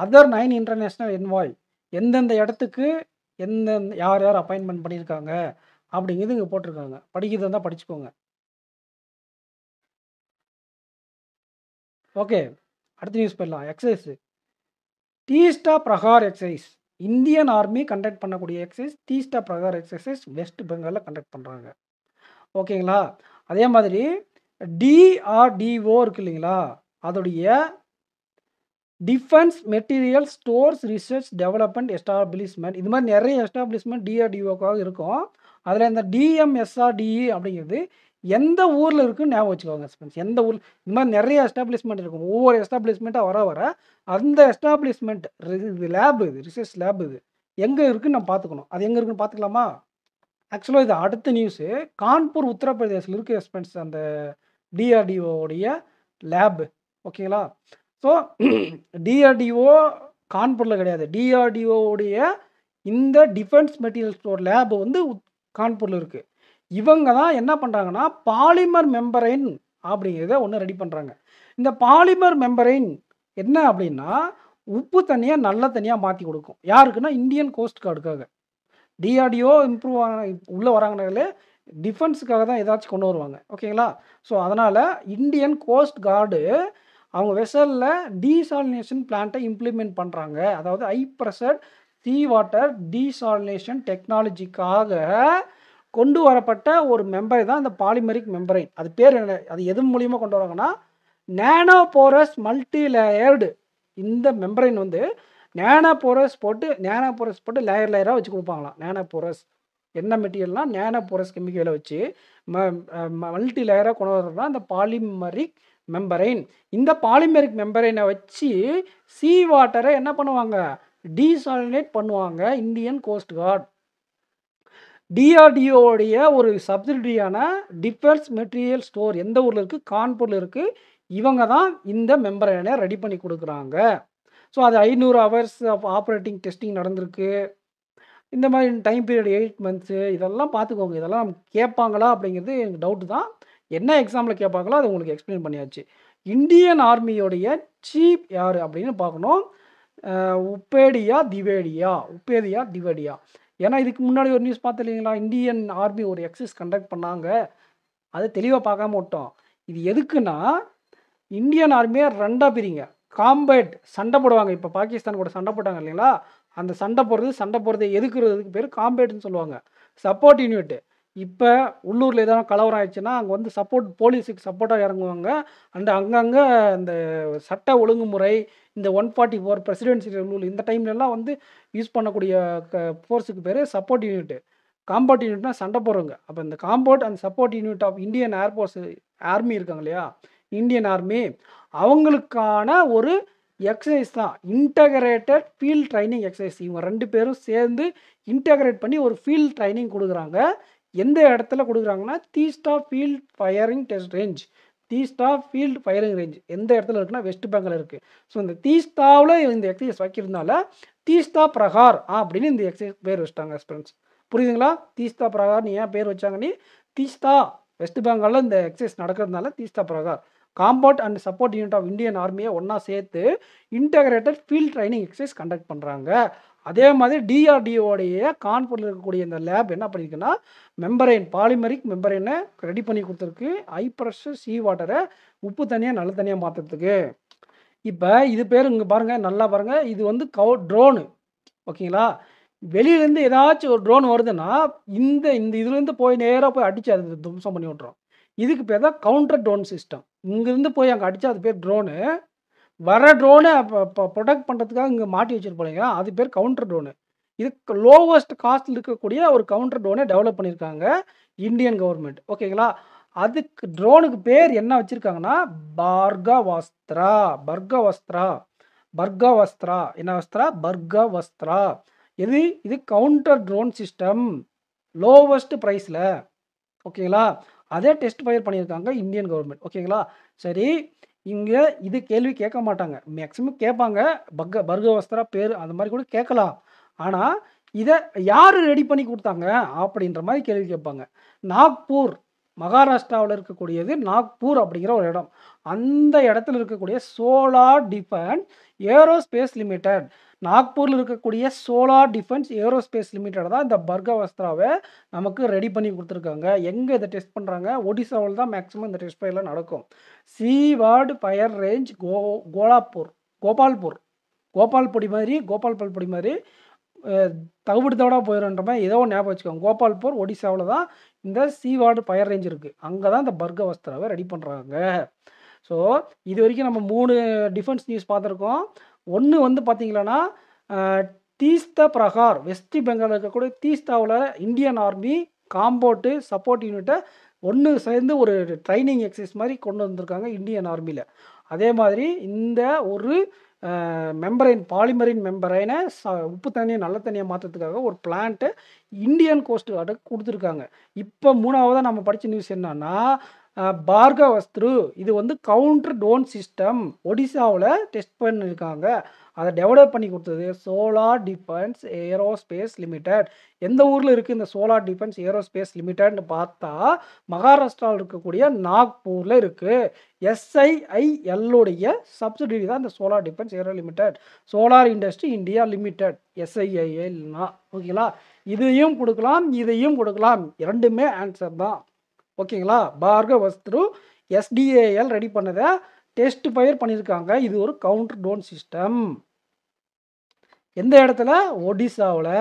அதர் 9 இன்டர்நேஷ்னல் என்வாய் எந்தெந்த இடத்துக்கு யார் யார் அப்பாயின்மெண்ட் பண்ணியிருக்காங்க அப்படிங்கிறது இங்கே போட்டிருக்காங்க. படிக்கிறது இருந்தால் படிச்சுக்கோங்க. ஓகே, அடுத்த நியூஸ் போயிடலாம். Exercise Teesta Prahar exercise. Indian army conduct பண்ணக்கூடிய exercise Teesta Prahar exercise west பெங்காலில் கண்டக்ட் பண்ணுறாங்க. ஓகேங்களா, அதே மாதிரி டிஆர்டிஓ இருக்கு இல்லைங்களா, அதோடைய defence material stores research development establishment, இது மாதிரி நிறைய எஸ்டாப்ளிஷ்மெண்ட் டிஆர்டிஓக்காக இருக்கும். அதில் இந்த டிஎம்எஸ்ஆர்டிஇ அப்படிங்கிறது எந்த ஊரில் இருக்குன்னு ஞாபகம் வச்சுக்கோங்க ஸ்பென்ஸ். எந்த ஊர் இது மாதிரி நிறைய எஸ்டாப்ளிஷ்மெண்ட் இருக்கும். ஒவ்வொரு எஸ்டாப்ளிஷ்மெண்ட்டாக வர அந்த எஸ்டாப்ளிஷ்மெண்ட் லேப் இது ரிசர்ச் லேப் இது எங்கே இருக்குன்னு நம்ம பார்த்துக்கணும். அது எங்கே இருக்குன்னு பார்த்துக்கலாமா? ஆக்சுவலாக இது அடுத்த நியூஸு. கான்பூர் உத்தரப்பிரதேசில் இருக்குது எக்ஸ்பென்ஸ் அந்த டிஆர்டிஓடைய லேபு. ஓகேங்களா, ஸோ டிஆர்டிஓ கான்பூரில் கிடையாது. டிஆர்டிஓடைய இந்த டிஃபென்ஸ் மெட்டீரியல் ஸ்டோர் லேபு வந்து கான்பூரில் இருக்குது. இவங்க தான் என்ன பண்ணுறாங்கன்னா பாலிமர் மெம்பரைன் அப்படிங்கிறத ஒன்று ரெடி பண்ணுறாங்க. இந்த பாலிமர் மெம்பரைன் என்ன அப்படின்னா உப்பு தண்ணியாக நல்ல தண்ணியாக மாற்றி கொடுக்கும். யாருக்குன்னா இந்தியன் கோஸ்ட் கார்டுக்காக. டிஆர்டிஓ இம்ப்ரூவ் உள்ளே வராங்கனாலே டிஃபென்ஸுக்காக தான் ஏதாச்சும் கொண்டு வருவாங்க. ஓகேங்களா, ஸோ அதனால் இந்தியன் கோஸ்ட் கார்டு அவங்க வெசலில் டீசாலினேஷன் பிளான்ட்டை இம்ப்ளிமெண்ட் பண்ணுறாங்க. அதாவது high pressure sea water desalination டெக்னாலஜிக்காக கொண்டு வரப்பட்ட ஒரு மெம்பரை தான் இந்த பாலிமெரிக் மெம்பரைன். அது பேர் என்ன, அது எது மூலியமாக கொண்டு வராங்கன்னா நேனோபோரஸ் மல்டி லேயர்டு. இந்த மெம்பரைன் வந்து நேனோபோரஸ் போட்டு லேயர் லேயராக வச்சு கொடுப்பாங்களாம். நேனோபோரஸ் என்ன மெட்டீரியல்னால் நேனோபோரஸ் கெமிக்கலை வச்சு மல்டி லேயராக கொண்டு வர்றது தான் இந்த பாலிமெரிக் மெம்பரைன். இந்த பாலிமெரிக் மெம்பரைனை வச்சு சீ வாட்டரை என்ன பண்ணுவாங்க, டீசாலினேட் பண்ணுவாங்க இந்தியன் கோஸ்ட் கார்டு. டிஆர்டிஓடைய ஒரு சப்சிடரியான டிஃபென்ஸ் மெட்டீரியல் ஸ்டோர் எந்த ஊரில் இருக்குது, கான்பூரில் இருக்குது. இவங்க தான் இந்த மெம்பரைனை ரெடி பண்ணி கொடுக்குறாங்க. ஸோ அது 500 ஹவர்ஸ் ஆஃப் ஆப்ரேட்டிங் டெஸ்டிங் நடந்திருக்கு. இந்த மாதிரி டைம் பீரியட் 8 months இதெல்லாம் பார்த்துக்கோங்க. இதெல்லாம் கேட்பாங்களா அப்படிங்கிறது எனக்கு டவுட்டு தான். என்ன எக்ஸாமில் கேட்பாங்களோ அதை உங்களுக்கு எக்ஸ்பிளைன் பண்ணியாச்சு. இந்தியன் ஆர்மியோடைய சீஃப் யார் அப்படின்னு பார்க்கணும். உப்பேதியா திவேடியா. ஏன்னா இதுக்கு முன்னாடி ஒரு நியூஸ் பார்த்து இல்லைங்களா, இந்தியன் ஆர்மி ஒரு எக்ஸசைஸ் கண்டக்ட் பண்ணாங்க. அது தெளிவாக பார்க்காம விட்டோம். இது எதுக்குன்னா இந்தியன் ஆர்மியை 2ஆக பிரிங்க. காம்பேட் சண்டை போடுவாங்க. இப்போ பாகிஸ்தான் கூட சண்டை போட்டாங்க இல்லைங்களா, அந்த சண்டை போடுறது எதுக்குறதுக்கு பேர் காம்பேட்னு சொல்லுவாங்க. Support unit. இப்போ உள்ளூரில் எதாவது கலவரம் ஆயிடுச்சுன்னா அங்கே வந்து போலீஸுக்கு சப்போர்ட்டாக இறங்குவாங்க. அங்கங்கே இந்த சட்ட ஒழுங்குமுறை, இந்த 144 பிரசிடென்சியல் ரூல் இந்த டைம்லலாம் வந்து யூஸ் பண்ணக்கூடிய ஃபோர்ஸுக்கு பேர் சப்போர்ட் யூனிட். காம்பேட் யூனிட்னா சண்டை போடுறவங்க. அப்போ இந்த combat and support unit of Indian airforce army இருக்காங்க இல்லையா, இந்தியன் ஆர்மி, அவங்களுக்கான ஒரு எக்ஸசைஸ் தான் இன்டகிரேட்டட் ஃபீல்ட் ட்ரைனிங் எக்ஸசைஸ். இவங்க 2 பேரும் சேர்ந்து இன்டகிரேட் பண்ணி ஒரு ஃபீல்ட் ட்ரைனிங் கொடுக்குறாங்க. எந்த இடத்துல கொடுக்குறாங்கன்னா Teesta field firing test range. Teesta field firing range எந்த இடத்துல இருக்குன்னா வெஸ்ட் பெங்கால் இருக்குது. ஸோ இந்த தீஸ்தாவில் இந்த எக்ஸசைஸ் வைக்கிறதுனால தீஸ்தா பிரகார் அப்படின்னு இந்த எக்ஸசைஸ் பேர் வச்சுட்டாங்க ஃப்ரெண்ட்ஸ். புரியுதுங்களா? தீஸ்தா பிரகார் ஏன் பேர் வச்சாங்கன்னு, தீஸ்தா வெஸ்ட் பெங்காலில் இந்த எக்ஸசைஸ் நடக்கிறதுனால Teesta Prahar compound and support unit of Indian ஆர்மியை ஒன்றா சேர்த்து integrated field training exercise conduct பண்ணுறாங்க. அதே மாதிரி டிஆர்டிஓடைய கான்பூரில் இருக்கக்கூடிய இந்த லேப் என்ன பண்ணியிருக்குன்னா மெம்பரைன் பாலிமரிக் மெம்பரைனை ரெடி பண்ணி கொடுத்துருக்கு. ஹை ப்ரெஷர் சீ வாட்டரை உப்பு தனியாக நல்ல தனியாக மாற்றுறதுக்கு. இப்போ இது பேர் இங்கே பாருங்கள், நல்லா பாருங்கள், இது வந்து ட்ரோனு. ஓகேங்களா? வெளியிலேருந்து ஏதாச்சும் ஒரு ட்ரோன் வருதுன்னா இந்த இந்த இதுலேருந்து போய் நேராக போய் அடித்து அது தும்சம் பண்ணி விட்றோம். இதுக்கு பேர் தான் கவுண்டர் ட்ரோன் சிஸ்டம். இங்கேருந்து போய் அங்கே அடித்தா அது பேர் ட்ரோனு. வர ட்ரோனை ப்ரொடெக்ட் பண்ணுறதுக்காக இங்கே மாட்டி வச்சுருப்பாங்க, அது பேர் கவுண்டர் ட்ரோனு. இது லோவஸ்ட் காஸ்ட்டில் இருக்கக்கூடிய ஒரு கவுண்டர் ட்ரோனை டெவலப் பண்ணியிருக்காங்க இந்தியன் கவர்மெண்ட். ஓகேங்களா? அதுக்கு ட்ரோனுக்கு பேர் என்ன வச்சுருக்காங்கன்னா பர்கவஸ்த்ரா. என்ன வஸ்திரா? பர்கவஸ்த்ரா. இது கவுண்டர் ட்ரோன் சிஸ்டம் லோவஸ்ட் ப்ரைஸில். ஓகேங்களா? அதே டெஸ்ட் ஃபயர் பண்ணியிருக்காங்க இந்தியன் கவர்மெண்ட். ஓகேங்களா? சரி, இங்கே இது கேள்வி கேட்க மாட்டாங்க, மேக்ஸிமம் கேட்பாங்க பர்கவஸ்த்ரா பேர் அந்த மாதிரி கூட கேட்கலாம். ஆனால் இதை யார் ரெடி பண்ணி கொடுத்தாங்க அப்படின்ற மாதிரி கேள்வி கேட்பாங்க. நாக்பூர், மகாராஷ்டிராவில் இருக்கக்கூடியது நாக்பூர் அப்படிங்கிற ஒரு இடம். அந்த இடத்துல இருக்கக்கூடிய சோலார் டிஃபென்ஸ் ஏரோஸ்பேஸ் லிமிடெட், நாக்பூரில் இருக்கக்கூடிய சோலார் டிஃபென்ஸ் ஏரோஸ்பேஸ் லிமிடெட் தான் இந்த பர்கவஸ்த்ராவை நமக்கு ரெடி பண்ணி கொடுத்துருக்காங்க. எங்கே இதை டெஸ்ட் பண்ணுறாங்க? ஒடிசாவில் தான் மேக்ஸிமம் இந்த டெஸ்ட் ஃபயர்லாம் நடக்கும். சீவார்டு ஃபயர் ரேஞ்ச் கோபால்புடி மாதிரி தவிடுதோட போயிடும்ன்ற மாதிரி ஏதோ ஞாபகம் வச்சுக்கோங்க. கோபால்பூர் ஒடிசாவில் தான் இந்த சீவார்டு ஃபயர் ரேஞ்ச் இருக்குது. அங்கே தான் இந்த பர்கவஸ்த்ராவை ரெடி பண்ணுறாங்க. ஸோ இது வரைக்கும் நம்ம 3 டிஃபென்ஸ் நியூஸ் பார்த்துருக்கோம். ஒன்று வந்து பார்த்தீங்கன்னா தீஸ்தா பிரகார், வெஸ்ட் பெங்கால் இருக்கக்கூடிய தீஸ்தாவில் இந்தியன் ஆர்மி காம்பவுண்டு சப்போர்ட் யூனிட்டை ஒன்று சேர்ந்து ஒரு ட்ரைனிங் எக்ஸசைஸ் மாதிரி கொண்டு வந்திருக்காங்க இந்தியன் ஆர்மியில். அதே மாதிரி இந்த ஒரு பாலிமரின் மெம்பரைனை உப்பு தண்ணியை நல்ல தண்ணியை மாற்றுறதுக்காக ஒரு பிளான்ட்டு இந்தியன் கோஸ்ட் கார்டுக்கு கொடுத்துருக்காங்க. இப்போ 3ஆவதாக நம்ம படித்த நியூஸ் என்னன்னா பார்கவஸ்த்ரு, இது வந்து கவுண்டர் ட்ரோன் சிஸ்டம் ஒடிசாவில் டெஸ்ட் பண்ணியிருக்காங்க. அதை டெவலப் பண்ணி கொடுத்தது சோலார் டிஃபென்ஸ் ஏரோஸ்பேஸ் லிமிடெட். எந்த ஊரில் இருக்குது இந்த சோலார் டிஃபென்ஸ் ஏரோஸ்பேஸ் லிமிடெட்னு பார்த்தா மகாராஷ்டிராவில் இருக்கக்கூடிய நாக்பூரில் இருக்குது. SIILுடைய சப்சிடரி தான் இந்த solar defence aero limited. Solar industry India limited SIILனா. ஓகேங்களா? இதையும் கொடுக்கலாம், இரண்டுமே ஆன்சர் தான். ஓகேங்களா? பார்கவஸ்த்ரு SDAL ரெடி பண்ணதை டெஸ்ட் ஃபயர் பண்ணியிருக்காங்க. இது ஒரு கவுண்டர் ட்ரோன் சிஸ்டம். எந்த இடத்துல? ஒடிசாவில்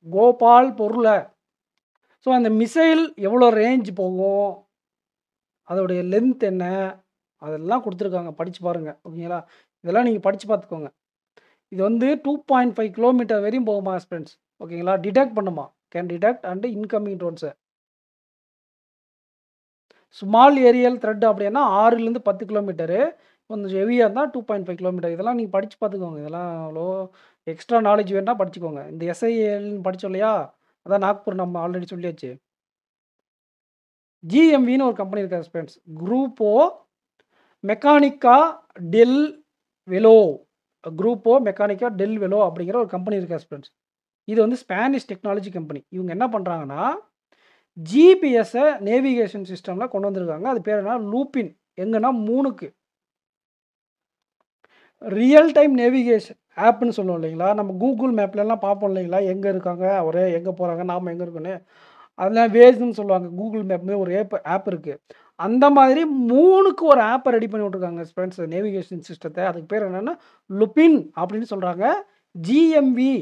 கோபால்பூரில். ஸோ அந்த மிசைல் எவ்வளோ ரேஞ்ச் போகும், அதோடைய லென்த் என்ன, அதெல்லாம் கொடுத்துருக்காங்க. படித்து பாருங்கள். ஓகேங்களா? இதெல்லாம் நீங்கள் படித்து பார்த்துக்கோங்க. இது வந்து 2.5 கிலோமீட்டர் வரையும் போகுமா ஃப்ரெண்ட்ஸ். ஓகேங்களா? டிடெக்ட் பண்ணுமா, கேன் டிடெக்ட் அண்ட் இன்கமிங் ட்ரோன்ஸை. ஸ்மால் ஏரியல் த்ரெட் அப்படின்னா 6லேருந்து 10 கிலோமீட்டரு, கொஞ்சம் ஹெவியாக இருந்தால் 2.5 கிலோமீட்டர். இதெல்லாம் நீங்கள் படித்து பார்த்துக்கோங்க. இதெல்லாம் அவ்வளோ எக்ஸ்ட்ரா நாலேஜ் வேணால் படிச்சுக்கோங்க. இந்த SIILன்னு படித்தோம் இல்லையா, அதான் நாக்பூர் நம்ம ஆல்ரெடி சொல்லியாச்சு. GMVன்னு ஒரு கம்பெனி இருக்காது ஃப்ரெண்ட்ஸ். குரூப்போ மெக்கானிக்கா டெல் வெலோ அப்படிங்கிற ஒரு கம்பெனி இருக்காது ஃப்ரெண்ட்ஸ். இது வந்து ஸ்பானிஷ் டெக்னாலஜி கம்பெனி. இவங்க என்ன பண்ணுறாங்கன்னா ஜிபிஎஸ்ஸை நேவிகேஷன் சிஸ்டமில் கொண்டு வந்திருக்காங்க. அது பேர் என்ன? லூப்பின். எங்கன்னா 3க்கு ரியல் டைம் நேவிகேஷன் ஆப்னு சொல்லுவோம் இல்லைங்களா, நம்ம கூகுள் மேப்லலாம் பார்ப்போம் இல்லைங்களா, எங்கே இருக்காங்க அவரே, எங்கே போகிறாங்க, நாம் எங்கே இருக்குன்னு, அதெல்லாம் வேஸ்ன்னு சொல்லுவாங்க. கூகுள் மேப்னு ஒரு ஆப் இருக்குது. அந்த மாதிரி 3க்கு ஒரு ஆப்பை ரெடி பண்ணி விட்ருக்காங்க ஃப்ரெண்ட்ஸ், நேவிகேஷன் சிஸ்டத்தை. அதுக்கு பேர் என்னென்னா லுபின் அப்படின்னு சொல்கிறாங்க. ஜிஎம்வி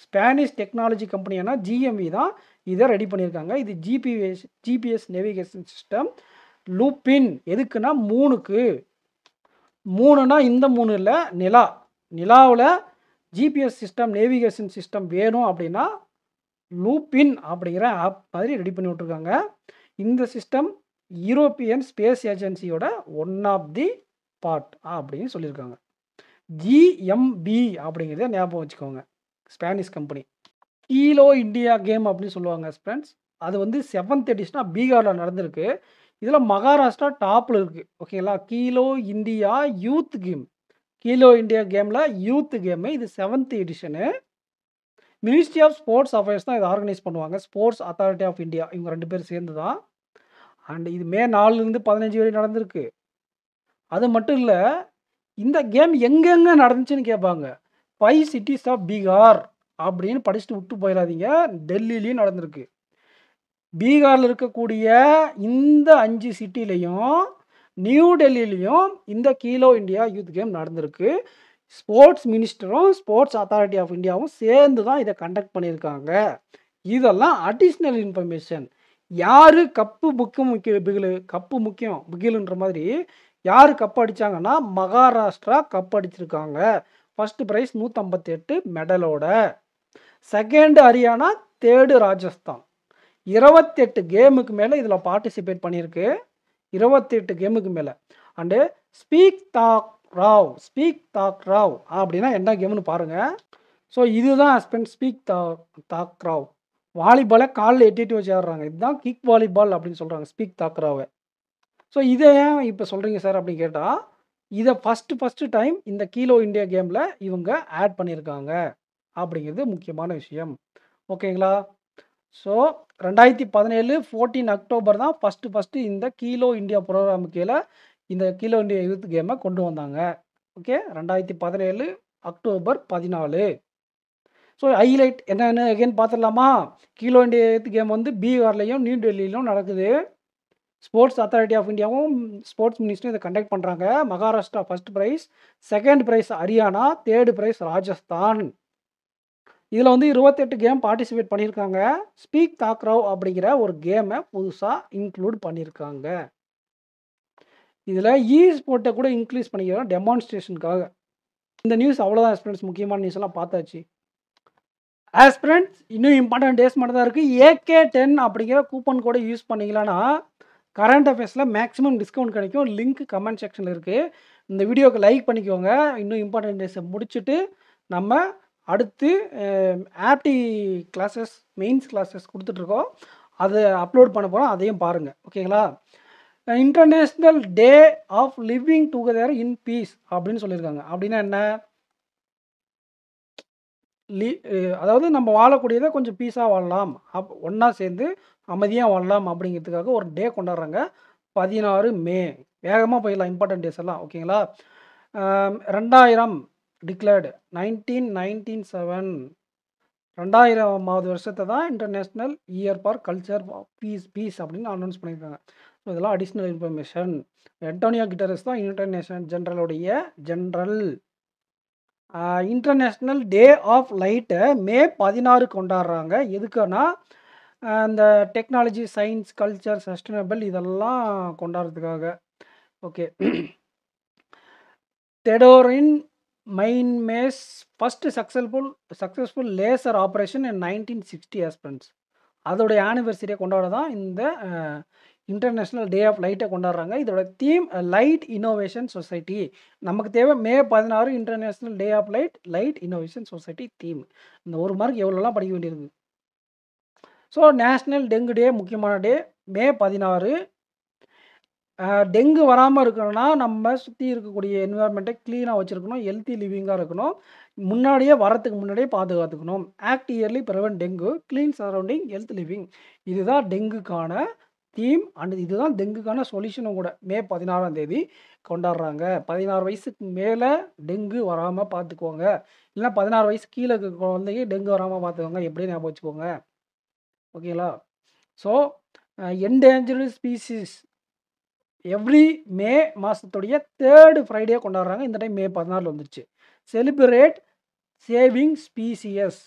ஸ்பானிஷ் டெக்னாலஜி கம்பெனினா GMV தான் இதை ரெடி பண்ணியிருக்காங்க. இது ஜிபிஎஸ் நேவிகேஷன் சிஸ்டம் லூப்பின். எதுக்குன்னா 3க்கு. 3னா இந்த 3 இல்லை, நிலாவில் ஜிபிஎஸ் சிஸ்டம் நேவிகேஷன் சிஸ்டம் வேணும் அப்படின்னா லூப்பின் அப்படிங்கிற ஆப் மாதிரி ரெடி பண்ணி விட்ருக்காங்க. இந்த சிஸ்டம் யூரோப்பியன் ஸ்பேஸ் ஏஜென்சியோட ஒன் ஆஃப் தி பார்ட் அப்படின்னு சொல்லியிருக்காங்க. GMB அப்படிங்கிறத ஞாபகம் வச்சுக்கோங்க. Spanish company. ஈலோ இந்தியா கேம் அப்படின்னு சொல்லுவாங்க ஃப்ரெண்ட்ஸ். அது வந்து 7th எடிஷனாக பீகாரில் நடந்திருக்கு. இதில் மகாராஷ்டிரா டாப்பில் இருக்குது. ஓகேங்களா? Khelo India youth game. Khelo India கேமில் யூத் கேமு. இது 7th edition. Ministry of sports affairs தான் இதை ஆர்கனைஸ் பண்ணுவாங்க. ஸ்போர்ட்ஸ் அத்தாரிட்டி ஆஃப் இந்தியா இவங்க 2 பேரும் சேர்ந்து தான். அண்ட் இது மே 4லேருந்து 15 வரை நடந்திருக்கு. அது மட்டும் இல்லை, இந்த கேம் எங்கெங்கே நடந்துச்சுன்னு கேட்பாங்க. 5 cities ஆஃப் பீகார் அப்படின்னு படிச்சுட்டு விட்டு போயிடாதீங்க. டெல்லிலையும் நடந்திருக்கு. பீகாரில் இருக்கக்கூடிய இந்த 5 சிட்டிலையும் நியூ டெல்லிலையும் இந்த கீலோ இந்தியா யூத் கேம் நடந்திருக்கு. ஸ்போர்ட்ஸ் மினிஸ்டரும் ஸ்போர்ட்ஸ் அத்தாரிட்டி ஆஃப் இந்தியாவும் சேர்ந்து தான் இதை கண்டக்ட் பண்ணியிருக்காங்க. இதெல்லாம் அடிஷ்னல் இன்ஃபர்மேஷன். யார் கப்பு பிகிலு கப்பு முக்கியம் பிகிலுன்ற மாதிரி யார் கப் அடித்தாங்கன்னா மகாராஷ்டிரா கப் அடிச்சிருக்காங்க. ஃபர்ஸ்ட் ப்ரைஸ் 158 மெடலோட. Second Haryana, third Rajasthan. 28 கேமுக்கு மேலே இதில் பார்ட்டிசிபேட் பண்ணியிருக்கு. 28 கேமுக்கு மேலே. அண்டு ஸ்பீக் தாக் ராவ் அப்படின்னா என்ன கேம்னு பாருங்கள். ஸோ இதுதான் ஹஸ்பண்ட் ஸ்பீக் தாக் ராவ். வாலிபாலை காலில் எட்டிட்டு வச்சு ஆடுறாங்க. இதுதான் கிக் வாலிபால் அப்படின்னு சொல்கிறாங்க ஸ்பீக் தாக் ராவை. ஸோ இதை ஏன் இப்போ சொல்கிறீங்க சார் அப்படின்னு கேட்டால், இதை ஃபஸ்ட்டு டைம் இந்த கீலோ இந்தியா கேமில் இவங்க ஆட் பண்ணியிருக்காங்க அப்படிங்கிறது முக்கியமான விஷயம். ஓகேங்களா? ஸோ 2017 14 அக்டோபர் தான் ஃபஸ்ட்டு இந்த கீலோ இந்தியா ப்ரோக்ராமு கீழே இந்த கீலோ இந்தியா யூத் கேமை கொண்டு வந்தாங்க. Okay, 2017 October 14. ஸோ ஹைலைட் என்னென்னு எகைன் பார்த்துடலாமா? கீலோ இந்தியா யூத் கேம் வந்து பீகார்லேயும் நியூ டெல்லியிலும் நடக்குது. ஸ்போர்ட்ஸ் அத்தாரிட்டி ஆஃப் இந்தியாவும் ஸ்போர்ட்ஸ் மினிஸ்டரும் இதை கண்டக்ட் பண்ணுறாங்க. Maharashtra first prize, second prize Haryana, third prize Rajasthan. இதில் வந்து 28 கேம் பார்ட்டிசிபேட் பண்ணியிருக்காங்க. ஸ்பீக் தாக்ராவ் அப்படிங்கிற ஒரு கேமை புதுசாக இன்க்ளூட் பண்ணியிருக்காங்க. இதில் ஸ்போர்ட்டை கூட இன்க்ரீஸ் பண்ணிக்கிறோம் டெமான்ஸ்ட்ரேஷனுக்காக. இந்த நியூஸ் அவ்வளோதான் ஆஸ்பிரண்ட்ஸ். முக்கியமான நியூஸ் எல்லாம் பார்த்தாச்சு. ஆஸ்பிரண்ட்ஸ் இன்னும் இம்பார்ட்டன்ட் டேஸ் மட்டும் தான் இருக்குது. AK10 அப்படிங்கிற கூப்பன் கோடை யூஸ் பண்ணிக்கலான்னா கரண்ட் அஃபேர்ஸில் மேக்ஸிமம் டிஸ்கவுண்ட் கிடைக்கும். லிங்க் கமெண்ட் செக்ஷனில் இருக்குது. இந்த வீடியோக்கு லைக் பண்ணிக்கோங்க. இன்னும் இம்பார்ட்டன்ட் டேஸை முடிச்சுட்டு நம்ம அடுத்து ஆப்டி கிளாஸஸ், மெயின்ஸ் கிளாஸஸ் கொடுத்துட்ருக்கோம். அதை அப்லோட் பண்ண போகிறோம். அதையும் பாருங்கள். ஓகேங்களா? International day of living together in peace அப்படின்னு சொல்லியிருக்காங்க. அப்படின்னா என்ன? அதாவது நம்ம வாழக்கூடியதை கொஞ்சம் பீஸாக வாழலாம், ஒன்றா சேர்ந்து அமைதியாக வாழலாம் அப்படிங்கிறதுக்காக ஒரு டே கொண்டாடுறாங்க. 16 மே. வேகமாக போயிடலாம் இம்பார்ட்டன்ட் டேஸ் எல்லாம். ஓகேங்களா? 2000 டிக்ளேர்டு 1997. 2000வது வருஷத்தை தான் international year for culture peace அப்படின்னு அனௌன்ஸ் பண்ணியிருக்காங்க. ஸோ இதெல்லாம் அடிஷ்னல் இன்ஃபர்மேஷன். அண்டோனியோ குட்டரஸ் தான் இன்டர்நேஷ்னல் ஜெனரலுடைய ஜென்ரல். இன்டர்நேஷ்னல் டே ஆஃப் லைட்டை மே 16 கொண்டாடுறாங்க. எதுக்குன்னா அந்த டெக்னாலஜி, சயின்ஸ், கல்ச்சர், சஸ்டைனபிள் இதெல்லாம் கொண்டாடுறதுக்காக. Okay. Theodore Maiman's first successful laser operation in 1960 aspirants. அதோடைய ஆனிவர்சரியை கொண்டாட தான் இந்த இன்டர்நேஷ்னல் டே ஆஃப் லைட்டை கொண்டாடுறாங்க. இதோட தீம் லைட் இன்னோவேஷன் சொசைட்டி. நமக்கு தேவை May 16 international day of light innovation society theme. இந்த ஒரு மார்க் எவ்வளோலாம் படிக்க வேண்டியிருக்கு. ஸோ நேஷ்னல் டெங்கு டே முக்கியமான டே மே 16. டெங்கு வராமல் இருக்கணும்னா நம்ம சுற்றி இருக்கக்கூடிய என்விரான்மெண்ட்டை க்ளீனாக வச்சுருக்கணும். ஹெல்த்தி லிவிங்காக இருக்கணும். வரத்துக்கு முன்னாடியே பாதுகாத்துக்கணும். Act early prevent dengue, clean surrounding, health living. இதுதான் டெங்குக்கான தீம். அண்ட் இதுதான் டெங்குக்கான சொல்யூஷனும் கூட. மே 16ஆம் தேதி கொண்டாடுறாங்க. 16 வயசுக்கு மேலே டெங்கு வராமல் பார்த்துக்குவாங்க. இல்லைனா 16 வயசு கீழே இருக்க குழந்தைங்க டெங்கு வராமல் பார்த்துக்கோங்க. எப்படியும் ஞாபகம் வச்சுக்கோங்க. ஓகேங்களா? ஸோ என்டேஞ்சர்டு ஸ்பீசிஸ் எவ்ரி மே மாதத்துடைய 3rd ஃப்ரைடே கொண்டாடுறாங்க. இந்த டைம் மே 16 வந்துருச்சு. செலிப்ரேட் சேவிங் ஸ்பீசியஸ்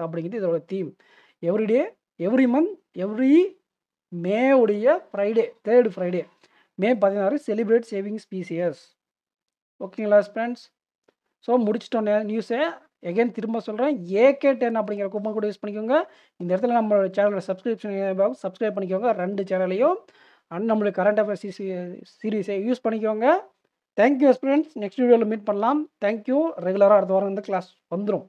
அப்படிங்கிறது இதோட theme. Everyday, every month, every May உடைய Friday, 3rd Friday May 16 celebrate saving species. ஓகேங்களா ஃப்ரெண்ட்ஸ்? ஸோ முடிச்சிட்டோம் நியூஸை. எகைன் திரும்ப சொல்கிறேன், AK10 அப்படிங்கிற கூப்பன் கூட யூஸ் பண்ணிக்கோங்க. இந்த இடத்துல நம்மளோட சேனலோட சப்ஸ்கிரைப் பண்ணிக்கோங்க 2 சேனலையும். அண்ட் நம்மளுடைய கரண்ட் அஃபேர்ஸ் சீரீஸை யூஸ் பண்ணிக்கோங்க. Thank you friends. நெக்ஸ்ட் வீடியோவில் மீட் பண்ணலாம். தேங்க்யூ. ரெகுலராக அடுத்த வாரம் வந்து கிளாஸ் வந்துடும்.